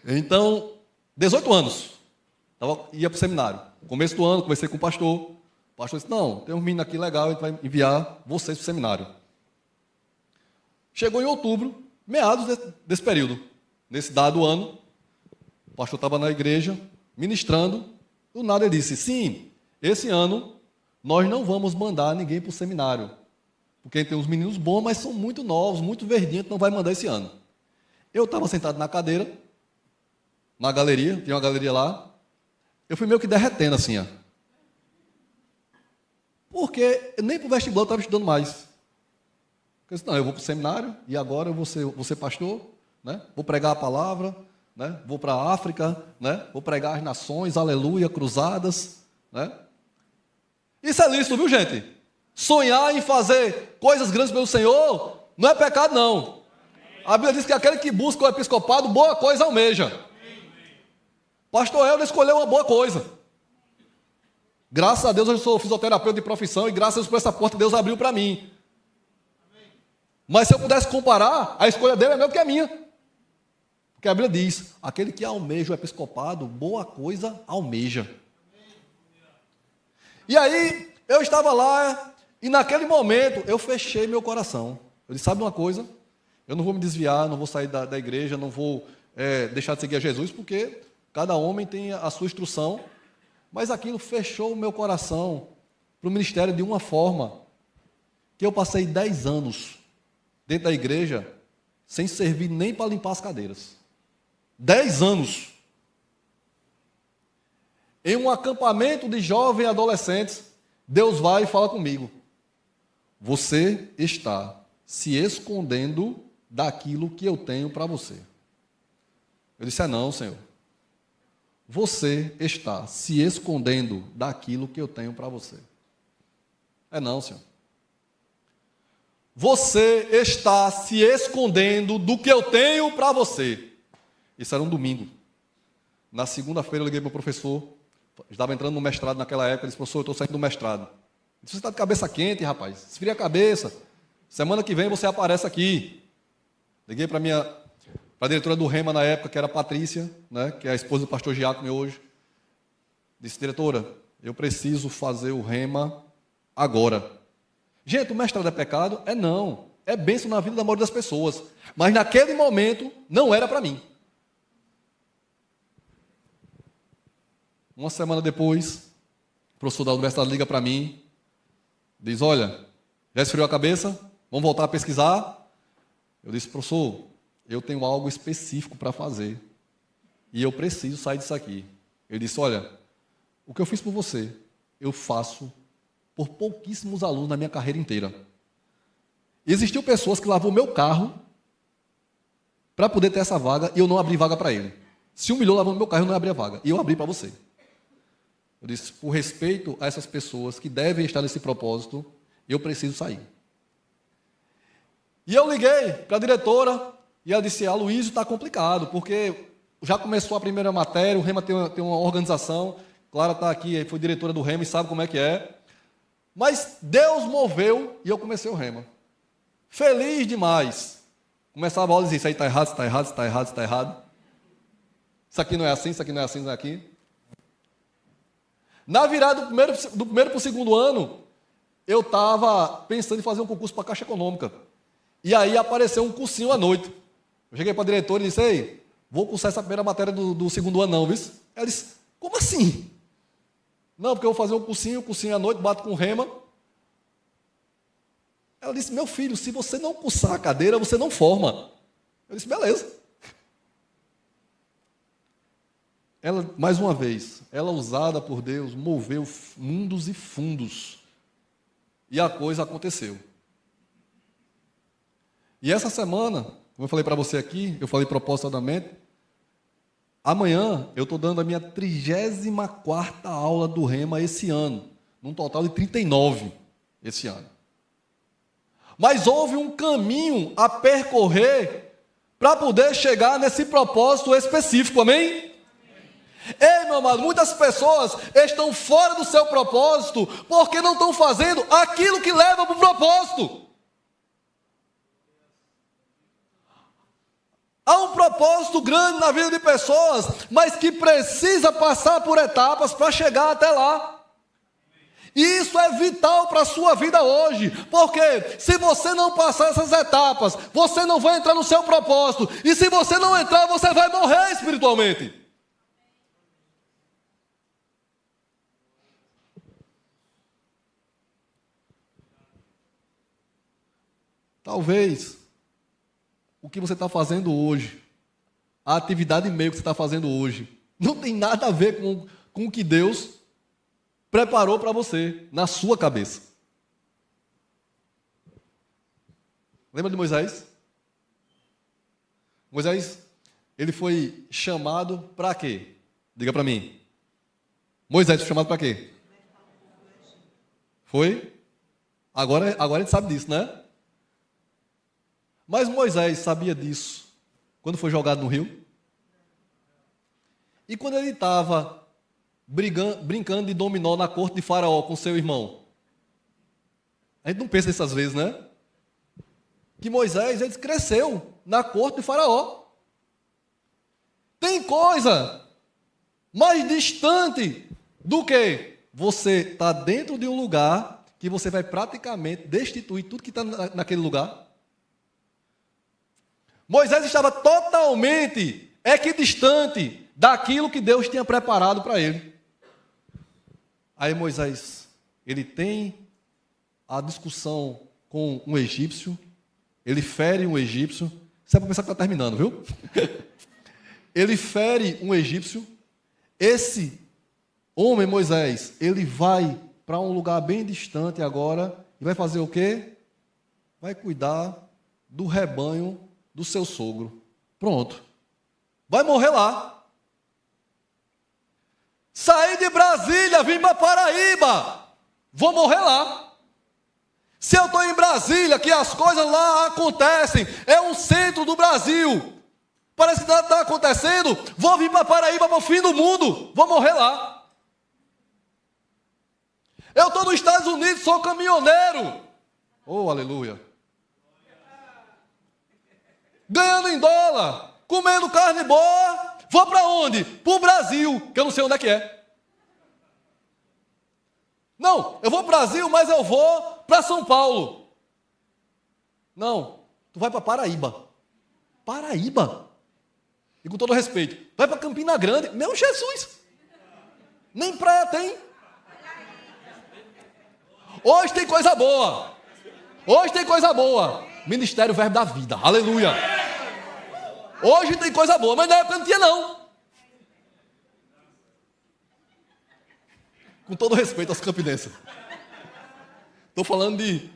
Então, 18 anos, ia para o seminário. Começo do ano, conversei com o pastor. O pastor disse, não, tem um menino aqui legal, ele vai enviar vocês para o seminário. Chegou em outubro, meados desse período. Nesse dado ano, o pastor estava na igreja, ministrando. Do nada ele disse, sim, esse ano nós não vamos mandar ninguém para o seminário. Porque tem uns meninos bons, mas são muito novos, muito verdinhos, não vai mandar esse ano. Eu estava sentado na cadeira, na galeria, tem uma galeria lá, eu fui meio que derretendo assim, ó. Porque nem para o vestibular eu estava estudando mais. Eu disse, não, eu vou para o seminário, e agora eu vou ser pastor, né? Vou pregar a palavra, né? Vou para a África, né? Vou pregar as nações, aleluia, cruzadas, né? Isso é lícito, viu, gente? Sonhar em fazer coisas grandes pelo Senhor não é pecado, não. A Bíblia diz que aquele que busca o episcopado, boa coisa almeja. Pastor Helder escolheu uma boa coisa. Graças a Deus eu sou fisioterapeuta de profissão e graças a Deus por essa porta Deus abriu para mim. Mas se eu pudesse comparar, a escolha dele é melhor que a minha. Porque a Bíblia diz, aquele que almeja o episcopado, boa coisa almeja. E aí, eu estava lá e naquele momento eu fechei meu coração. Eu disse, sabe uma coisa? Eu não vou me desviar, não vou sair da igreja, não vou deixar de seguir a Jesus, porque cada homem tem a sua instrução. Mas aquilo fechou o meu coração para o ministério de uma forma que eu passei 10 anos dentro da igreja sem servir nem para limpar as cadeiras. 10 anos. Em um acampamento de jovens e adolescentes, Deus vai e fala comigo. Você está se escondendo daquilo que eu tenho para você. Eu disse, não, Senhor. Você está se escondendo daquilo que eu tenho para você. Não, Senhor. Você está se escondendo do que eu tenho para você. Isso era um domingo. Na segunda-feira eu liguei para o professor, estava entrando no mestrado naquela época, ele disse, professor, eu estou saindo do mestrado. Eu disse, você está de cabeça quente, rapaz, esfria a cabeça. Semana que vem você aparece aqui. Liguei para a diretora do Rema na época, que era a Patrícia, né, que é a esposa do pastor Giacomo hoje. Disse, diretora, eu preciso fazer o Rema agora. Gente, o mestrado é pecado? Não. É bênção na vida da maioria das pessoas. Mas naquele momento, não era para mim. Uma semana depois, o professor da universidade liga para mim, diz, olha, já esfriou a cabeça? Vamos voltar a pesquisar? Eu disse, professor, eu tenho algo específico para fazer. E eu preciso sair disso aqui. Ele disse, olha, o que eu fiz por você, eu faço por pouquíssimos alunos na minha carreira inteira. Existiam pessoas que lavavam o meu carro para poder ter essa vaga e eu não abri vaga para ele. Se humilhou lavando o meu carro, eu não abri a vaga. E eu abri para você. Eu disse, por respeito a essas pessoas que devem estar nesse propósito, eu preciso sair. E eu liguei para a diretora e ela disse, Luísio, está complicado, porque já começou a primeira matéria, o Rema tem uma organização, Clara está aqui, foi diretora do Rema e sabe como é que é. Mas Deus moveu e eu comecei o Rema. Feliz demais. Começava a aula e dizia, isso aí está errado, está errado, está errado, está errado. Isso aqui não é assim, isso aqui não é assim, isso não é aqui. Na virada do primeiro para o segundo ano, eu estava pensando em fazer um concurso para a Caixa Econômica. E aí apareceu um cursinho à noite. Eu cheguei para a diretora e disse, ei, vou cursar essa primeira matéria do segundo ano não, viu? Ela disse, como assim? Não, porque eu vou fazer um cursinho à noite, bato com Rema. Ela disse, meu filho, se você não cursar a cadeira, você não forma. Eu disse, beleza. Ela, mais uma vez, ela usada por Deus, moveu mundos e fundos. E a coisa aconteceu. E essa semana, como eu falei para você aqui, eu falei propositadamente, amanhã eu estou dando a minha 34ª aula do Rema esse ano, num total de 39 esse ano. Mas houve um caminho a percorrer para poder chegar nesse propósito específico, amém? Ei, meu amado, muitas pessoas estão fora do seu propósito porque não estão fazendo aquilo que leva para o propósito. Há um propósito grande na vida de pessoas, mas que precisa passar por etapas para chegar até lá. E isso é vital para a sua vida hoje, porque se você não passar essas etapas, você não vai entrar no seu propósito, e se você não entrar, você vai morrer espiritualmente. Talvez o que você está fazendo hoje, a atividade meio que você está fazendo hoje, não tem nada a ver com o que Deus preparou para você, na sua cabeça. Lembra de Moisés? Moisés, ele foi chamado para quê? Diga para mim. Moisés foi chamado para quê? Foi? Agora a gente sabe disso, né? Mas Moisés sabia disso quando foi jogado no rio? E quando ele estava brincando de dominó na corte de Faraó com seu irmão. A gente não pensa nessas vezes, né? Que Moisés, ele cresceu na corte de Faraó. Tem coisa mais distante do que você estar dentro de um lugar que você vai praticamente destituir tudo que está naquele lugar. Moisés estava totalmente equidistante daquilo que Deus tinha preparado para ele. Aí Moisés, ele tem a discussão com um egípcio, ele fere um egípcio, você é para pensar que está terminando, viu? Ele fere um egípcio, esse homem, Moisés, ele vai para um lugar bem distante agora, e vai fazer o quê? Vai cuidar do rebanho do seu sogro. Pronto. Vai morrer lá. Saí de Brasília, vim para Paraíba, vou morrer lá. Se eu estou em Brasília, que as coisas lá acontecem, é um centro do Brasil, parece que nada está acontecendo, vou vir para Paraíba para o fim do mundo, vou morrer lá. Eu estou nos Estados Unidos, sou caminhoneiro. Oh, aleluia. Ganhando em dólar, comendo carne boa, vou para onde? Para o Brasil, que eu não sei onde é que é. Não, eu vou para o Brasil, mas eu vou para São Paulo. Não, tu vai para Paraíba. Paraíba? E com todo respeito, vai para Campina Grande. Meu Jesus, nem praia tem. Hoje tem coisa boa. Hoje tem coisa boa. Ministério Verbo da Vida. Aleluia. Hoje tem coisa boa, mas na época não tinha não. Com todo respeito aos campinenses. Estou falando de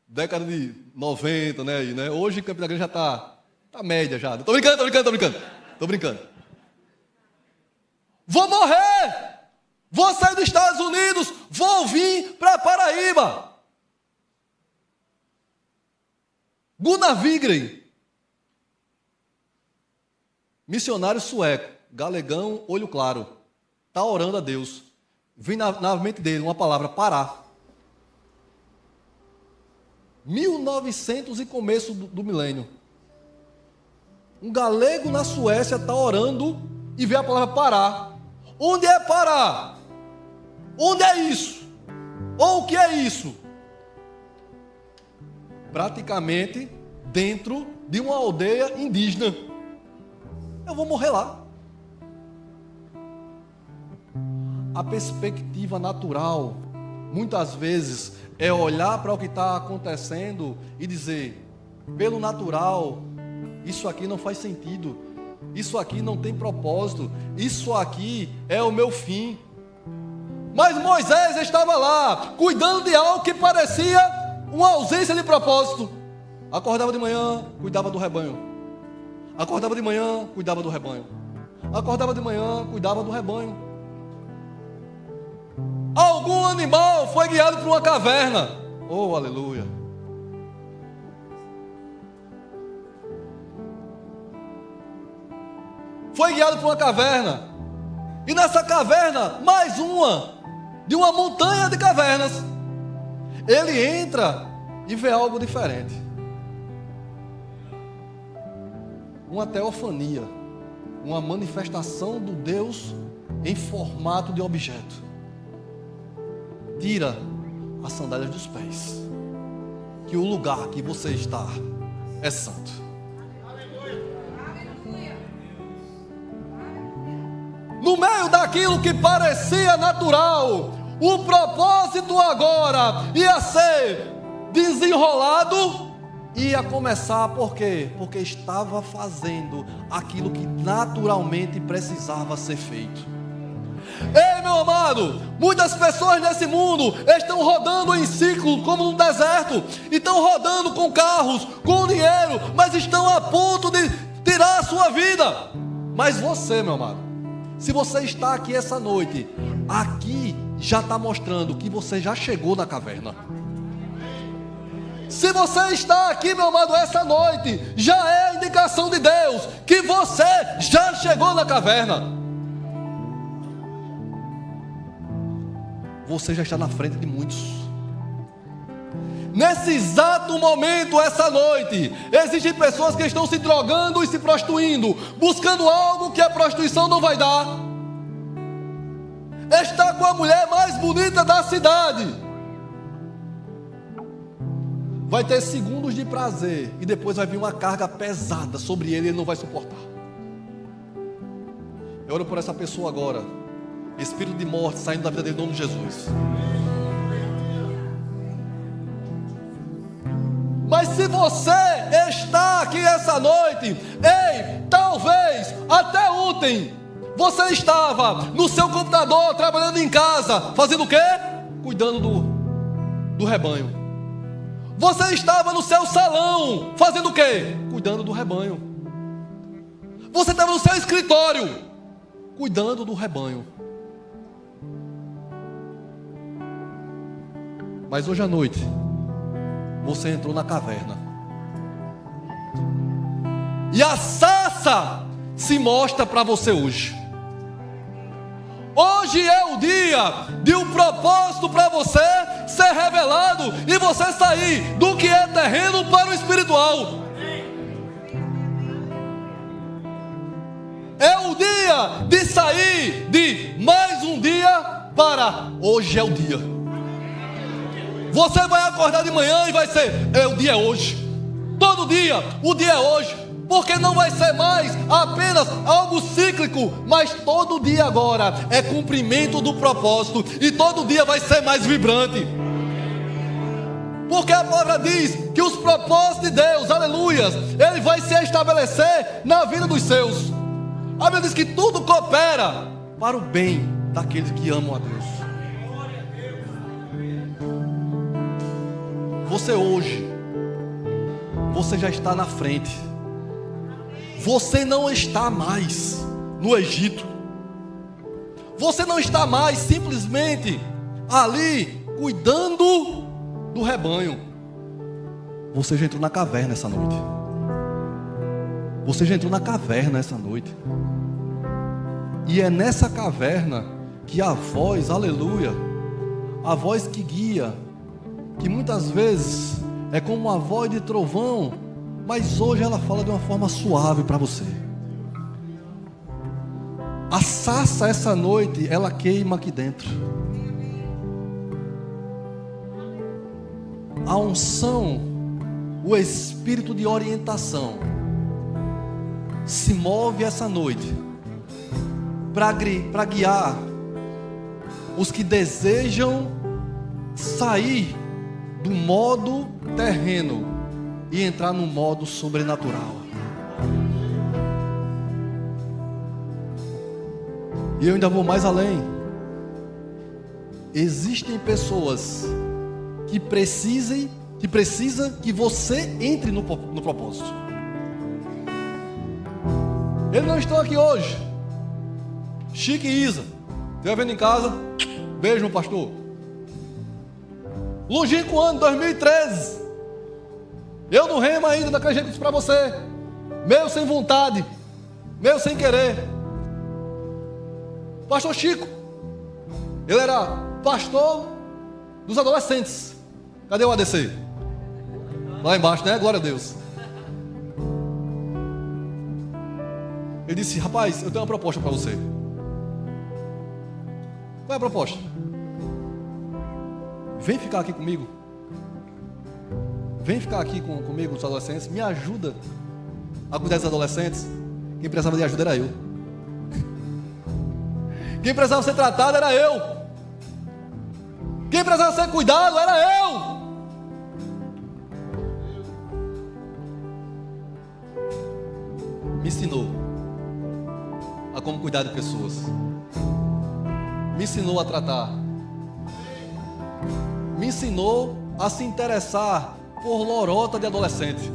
década de 90, né? Hoje Campina Grande já está média já. Estou brincando. Vou morrer. Vou sair dos Estados Unidos, vou vir para Paraíba. Gunnar Wigren, missionário sueco, galegão, olho claro, está orando a Deus. Vem na mente dele uma palavra, parar. 1900 e começo do milênio. Um galego na Suécia está orando e vê a palavra parar. Onde é parar? Onde é isso? Ou o que é isso? Praticamente dentro de uma aldeia indígena. Eu vou morrer lá. A perspectiva natural, muitas vezes, é olhar para o que está acontecendo e dizer, pelo natural, isso aqui não faz sentido, isso aqui não tem propósito, isso aqui é o meu fim. Mas Moisés estava lá, cuidando de algo que parecia uma ausência de propósito. Acordava de manhã, cuidava do rebanho. Acordava de manhã, cuidava do rebanho. Acordava de manhã, cuidava do rebanho. Algum animal foi guiado para uma caverna. Oh, aleluia. Foi guiado para uma caverna. E nessa caverna, mais uma, de uma montanha de cavernas. Ele entra e vê algo diferente. Uma teofania, uma manifestação do Deus em formato de objeto. Tira as sandálias dos pés, que o lugar que você está é santo. No meio daquilo que parecia natural, o propósito agora ia ser desenrolado, ia começar por quê? Porque estava fazendo aquilo que naturalmente precisava ser feito. Ei, meu amado, muitas pessoas nesse mundo estão rodando em ciclo como no deserto, estão rodando com carros, com dinheiro, mas estão a ponto de tirar a sua vida. Mas você, meu amado, se você está aqui essa noite, aqui já está mostrando que você já chegou na caverna. Se você está aqui, meu amado, essa noite, já é a indicação de Deus que você já chegou na caverna. você já está na frente de muitos. Nesse exato momento, essa noite, existem pessoas que estão se drogando e se prostituindo, buscando algo que a prostituição não vai dar. Está com a mulher mais bonita da cidade. Vai ter segundos de prazer e depois vai vir uma carga pesada sobre ele e ele não vai suportar. Eu oro por essa pessoa agora. Espírito de morte saindo da vida dele em nome de Jesus. Mas se você está aqui essa noite, ei, talvez até ontem você estava no seu computador, trabalhando em casa, fazendo o quê? Cuidando do rebanho. Você estava no seu salão, fazendo o quê? Cuidando do rebanho. Você estava no seu escritório, cuidando do rebanho. Mas hoje à noite, você entrou na caverna. E a sarça se mostra para você hoje. Hoje é o dia de um propósito para você ser revelado e você sair do que é terreno para o espiritual. É o dia de sair de mais um dia para hoje é o dia. Você vai acordar de manhã e vai ser, o dia é hoje. Todo dia, o dia é hoje. Porque não vai ser mais apenas algo cíclico, mas todo dia agora é cumprimento do propósito. E todo dia vai ser mais vibrante. Porque a palavra diz que os propósitos de Deus, aleluias, Ele vai se estabelecer na vida dos seus. A Bíblia diz que tudo coopera para o bem daqueles que amam a Deus. Você hoje, você já está na frente. Você não está mais no Egito. Você não está mais simplesmente ali cuidando do rebanho. Você já entrou na caverna essa noite. Você já entrou na caverna essa noite. E é nessa caverna que a voz, aleluia, a voz que guia, que muitas vezes é como uma voz de trovão, mas hoje ela fala de uma forma suave para você. A sarça essa noite, ela queima aqui dentro. A unção, o espírito de orientação, se move essa noite para guiar os que desejam sair do modo terreno e entrar no modo sobrenatural. E eu ainda vou mais além. Existem pessoas que precisam que você entre no propósito. Eles não estão aqui hoje. Chique e Isa, você vai vendo em casa. Beijo, meu pastor. Longínquo ano 2013. Eu no remo ainda, daquele jeito que disse para você. Meio sem vontade, meio sem querer. Pastor Chico, ele era pastor dos adolescentes. Cadê o ADC? Lá embaixo, né? Glória a Deus. Ele disse: rapaz, eu tenho uma proposta para você. Qual é a proposta? Vem ficar aqui comigo. Vem ficar aqui comigo, os adolescentes. Me ajuda a cuidar dos adolescentes. Quem precisava de ajuda era eu. Quem precisava ser tratado era eu. Quem precisava ser cuidado era eu. Me ensinou a como cuidar de pessoas. Me ensinou a tratar. Me ensinou a se interessar por lorota de adolescente.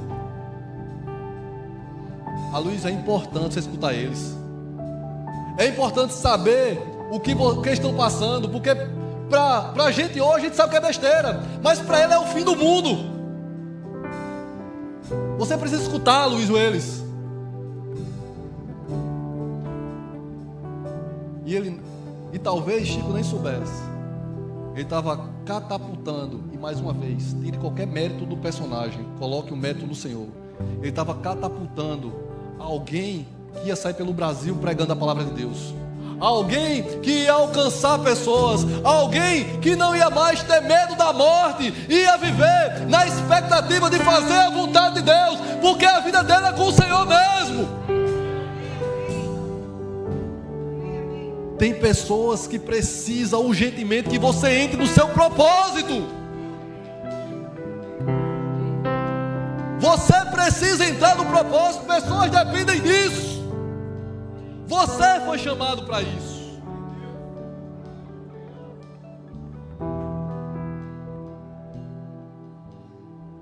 A Luiz, é importante você escutar eles. É importante saber o que estão passando, porque para a gente hoje a gente sabe que é besteira, mas para ele é o fim do mundo. Você precisa escutar, Luiz, eles. E talvez Chico nem soubesse Ele estava catapultando, e mais uma vez, tire qualquer mérito do personagem, coloque o mérito no Senhor. Ele estava catapultando alguém que ia sair pelo Brasil pregando a palavra de Deus. Alguém que ia alcançar pessoas, alguém que não ia mais ter medo da morte, ia viver na expectativa de fazer a vontade de Deus, porque a vida dele é com o Senhor mesmo. Tem pessoas que precisam urgentemente que você entre no seu propósito. Você precisa entrar no propósito, pessoas dependem disso. Você foi chamado para isso.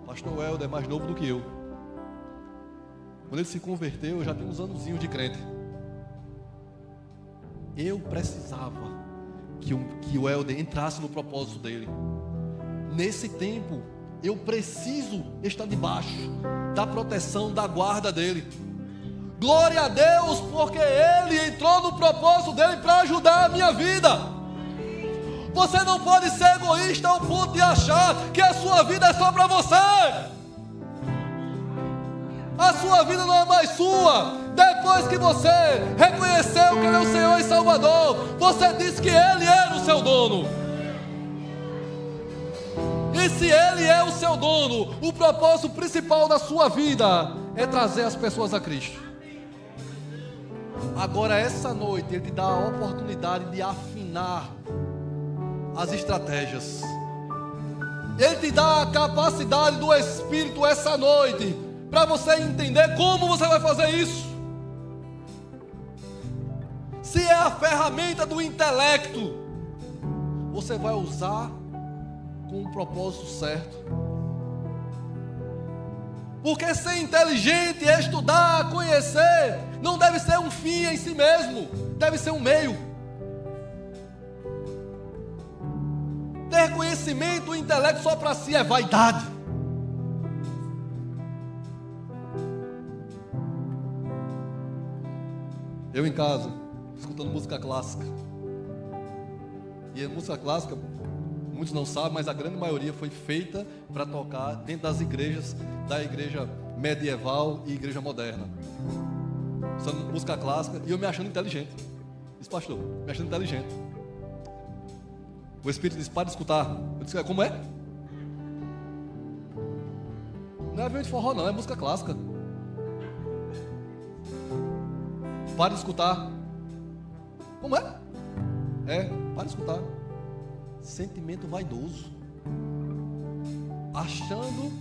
Pastor Welder é mais novo do que eu. Quando ele se converteu, eu já tinha uns anozinhos de crente. Eu precisava que o Welder entrasse no propósito dele. Nesse tempo, eu preciso estar debaixo da proteção, da guarda dele. Glória a Deus, porque Ele entrou no propósito dele para ajudar a minha vida. Você não pode ser egoísta ao ponto de achar que a sua vida é só para você. A sua vida não é mais sua. Depois que você reconheceu que Ele é o Senhor e Salvador, você disse que Ele era o seu dono. E se Ele é o seu dono, o propósito principal da sua vida é trazer as pessoas a Cristo. Agora, essa noite, Ele te dá a oportunidade de afinar as estratégias. Ele te dá a capacidade do Espírito essa noite, para você entender como você vai fazer isso. Se é a ferramenta do intelecto, você vai usar com o propósito certo. Porque ser inteligente, estudar, conhecer, não deve ser um fim em si mesmo, deve ser um meio. Ter conhecimento e intelecto só para si é vaidade. Eu em casa, escutando música clássica. E a música clássica, muitos não sabem, mas a grande maioria foi feita para tocar dentro das igrejas, da igreja medieval e igreja moderna. Usando música clássica e eu me achando inteligente. Disse, pastor, me achando inteligente. O Espírito disse, para de escutar. Eu disse, como é? Não é avião de forró não, é música clássica. Para de escutar. Como é? Para de escutar. Sentimento vaidoso, achando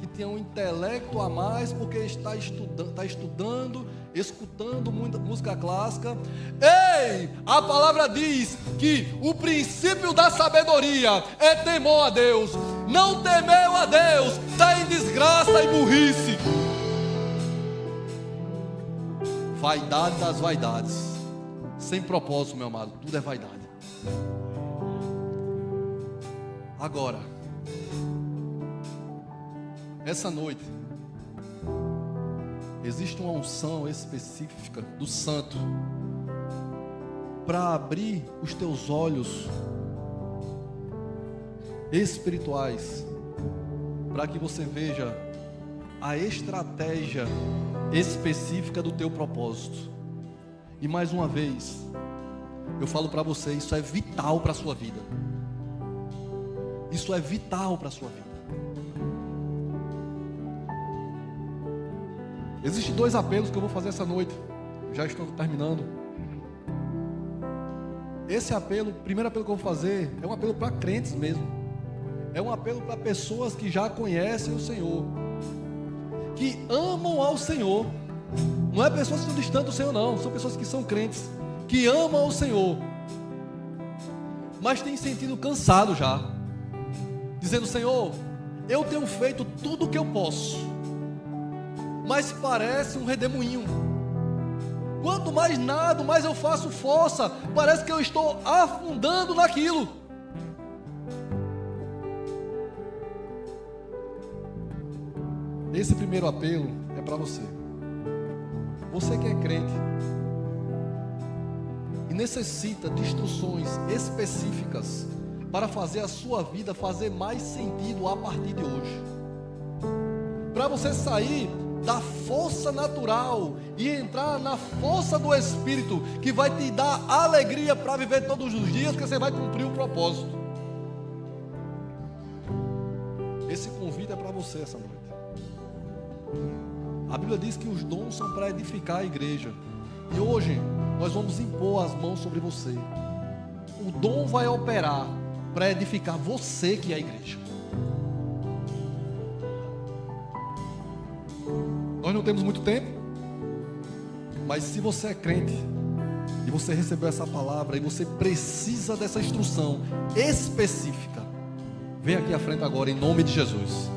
que tem um intelecto a mais porque está estudando, escutando muita música clássica. Ei, a palavra diz que o princípio da sabedoria é temor a Deus. Não temeu a Deus, está em desgraça e burrice. Vaidade das vaidades, sem propósito, meu amado, tudo é vaidade. Agora, essa noite, existe uma unção específica do Santo para abrir os teus olhos espirituais, para que você veja a estratégia específica do teu propósito. E mais uma vez, eu falo para você, isso é vital para a sua vida. Isso é vital para a sua vida. Existem 2 apelos que eu vou fazer essa noite. Já estou terminando. Esse apelo, o primeiro apelo que eu vou fazer, é um apelo para crentes mesmo. É um apelo para pessoas que já conhecem o Senhor, que amam ao Senhor. Não é pessoas que estão distantes do Senhor, não. São pessoas que são crentes, que amam ao Senhor, mas têm sentido cansado já, dizendo, Senhor, eu tenho feito tudo o que eu posso, mas parece um redemoinho. Quanto mais nado, mais eu faço força, parece que eu estou afundando naquilo. Esse primeiro apelo é para você. Você que é crente e necessita de instruções específicas para fazer a sua vida fazer mais sentido a partir de hoje. Para você sair da força natural e entrar na força do Espírito, que vai te dar alegria para viver todos os dias, que você vai cumprir o propósito. Esse convite é para você essa noite. A Bíblia diz que os dons são para edificar a igreja. E hoje nós vamos impor as mãos sobre você. O dom vai operar para edificar você, que é a igreja. Nós não temos muito tempo, mas se você é crente e você recebeu essa palavra e você precisa dessa instrução específica, vem aqui à frente agora em nome de Jesus.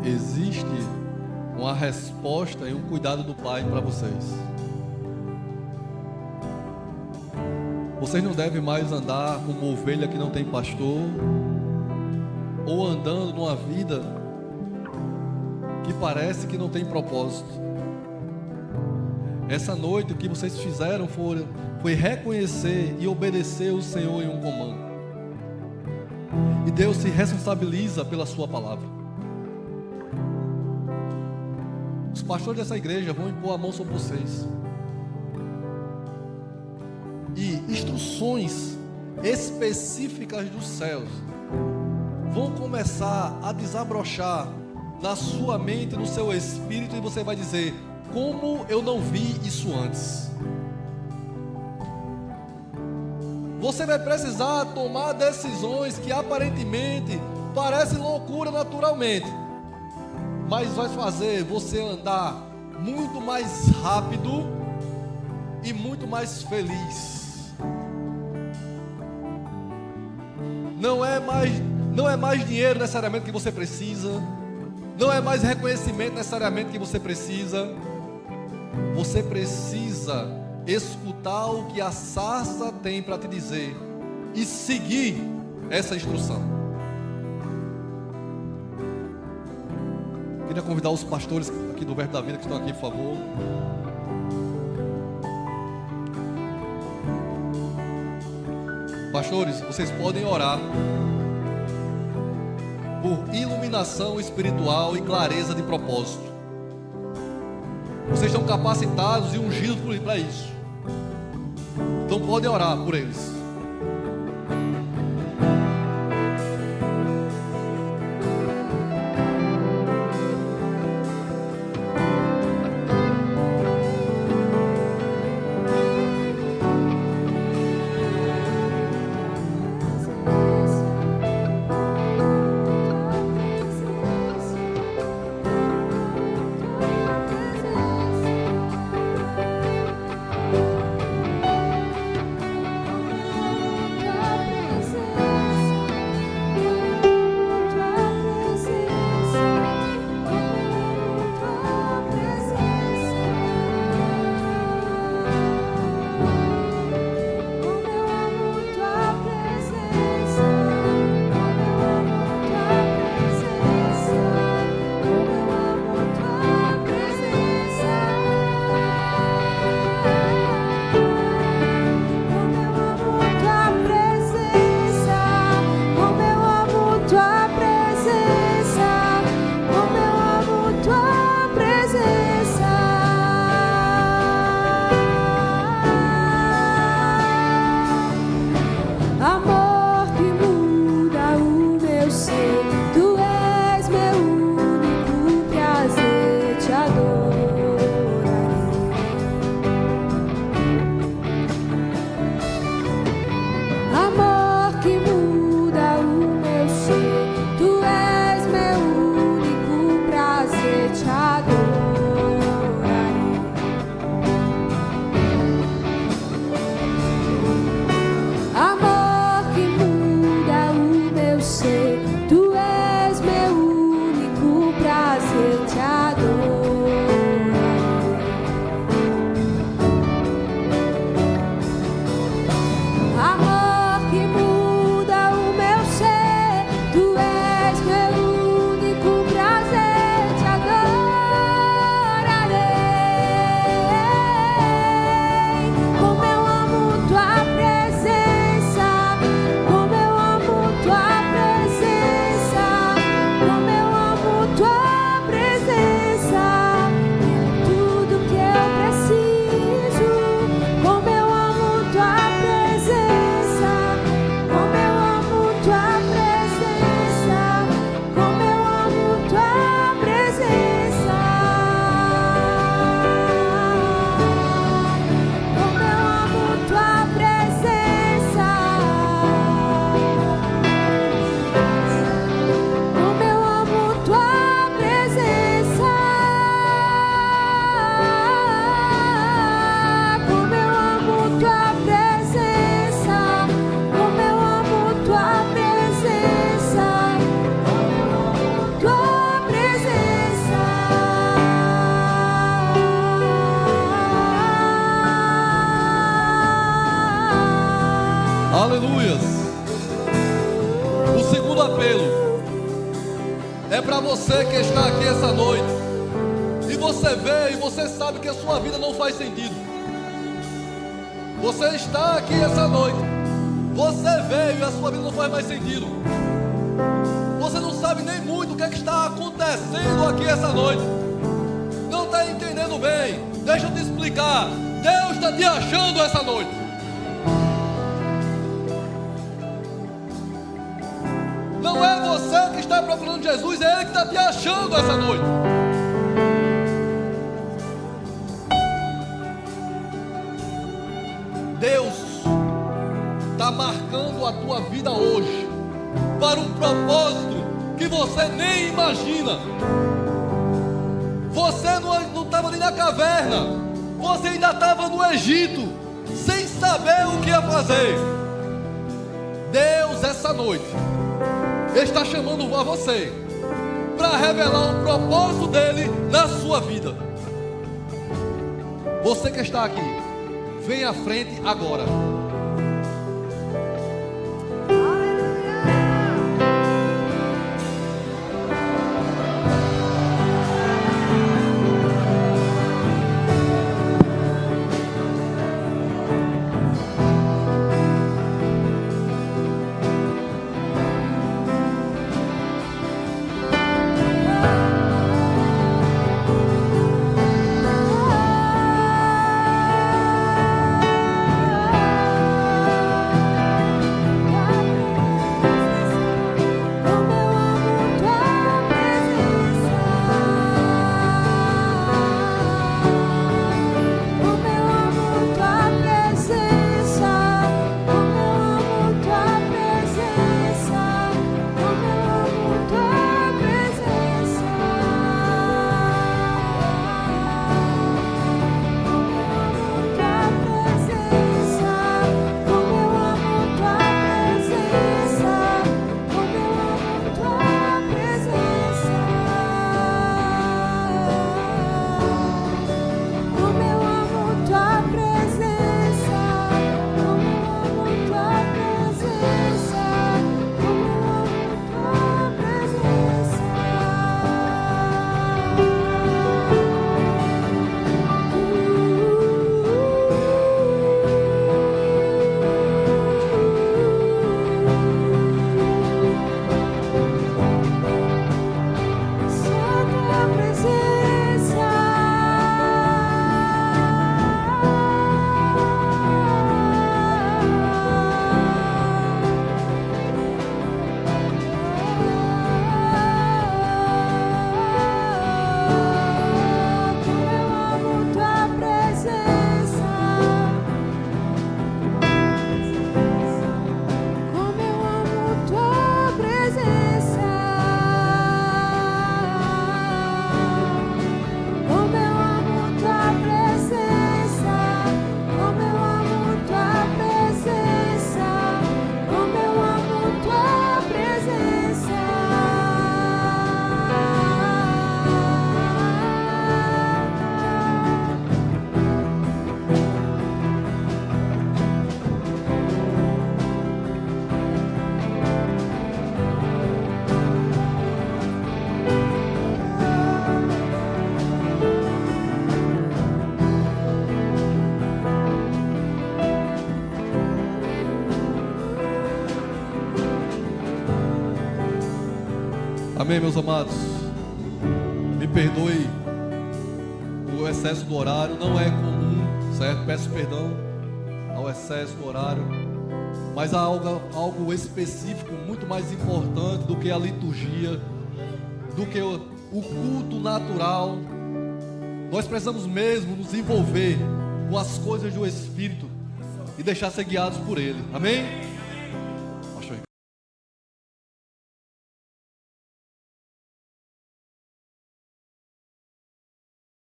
Existe uma resposta e um cuidado do Pai para vocês. Vocês não devem mais andar como uma ovelha que não tem pastor, ou andando numa vida que parece que não tem propósito. Essa noite o que vocês fizeram foi reconhecer e obedecer o Senhor em um comando. E Deus se responsabiliza pela sua palavra. Os pastores dessa igreja vão impor a mão sobre vocês. E instruções específicas dos céus vão começar a desabrochar na sua mente, no seu espírito, e você vai dizer: como eu não vi isso antes? Você vai precisar tomar decisões que aparentemente parecem loucura naturalmente, mas vai fazer você andar muito mais rápido e muito mais feliz. Não é mais dinheiro necessariamente que você precisa, não é mais reconhecimento necessariamente que você precisa. Você precisa escutar o que a sarça tem para te dizer e seguir essa instrução. Queria convidar os pastores aqui do Verbo da Vida que estão aqui, por favor. Pastores, vocês podem orar por iluminação espiritual e clareza de propósito. Vocês estão capacitados e ungidos para isso. Então podem orar por eles. apelo é para você que está aqui essa noite e você vê e você sabe que a sua vida não faz sentido. Você está aqui essa noite, você veio e a sua vida não faz mais sentido. Você não sabe nem muito o que é que está acontecendo aqui essa noite. Não está entendendo bem. Deixa eu te explicar. Deus está te achando essa noite. Não é você que está procurando Jesus, é Ele que está te achando essa noite. Deus está marcando a tua vida hoje para um propósito que você nem imagina. Você não estava nem na caverna, você ainda estava no Egito, sem saber o que ia fazer. Deus, essa noite, está chamando a você para revelar o propósito dele na sua vida. Você que está aqui, vem à frente agora. Amém, meus amados? Me perdoe o excesso do horário, não é comum, certo? Peço perdão ao excesso do horário, mas há algo específico, muito mais importante do que a liturgia, do que o culto natural. Nós precisamos mesmo nos envolver com as coisas do Espírito e deixar ser guiados por Ele, amém?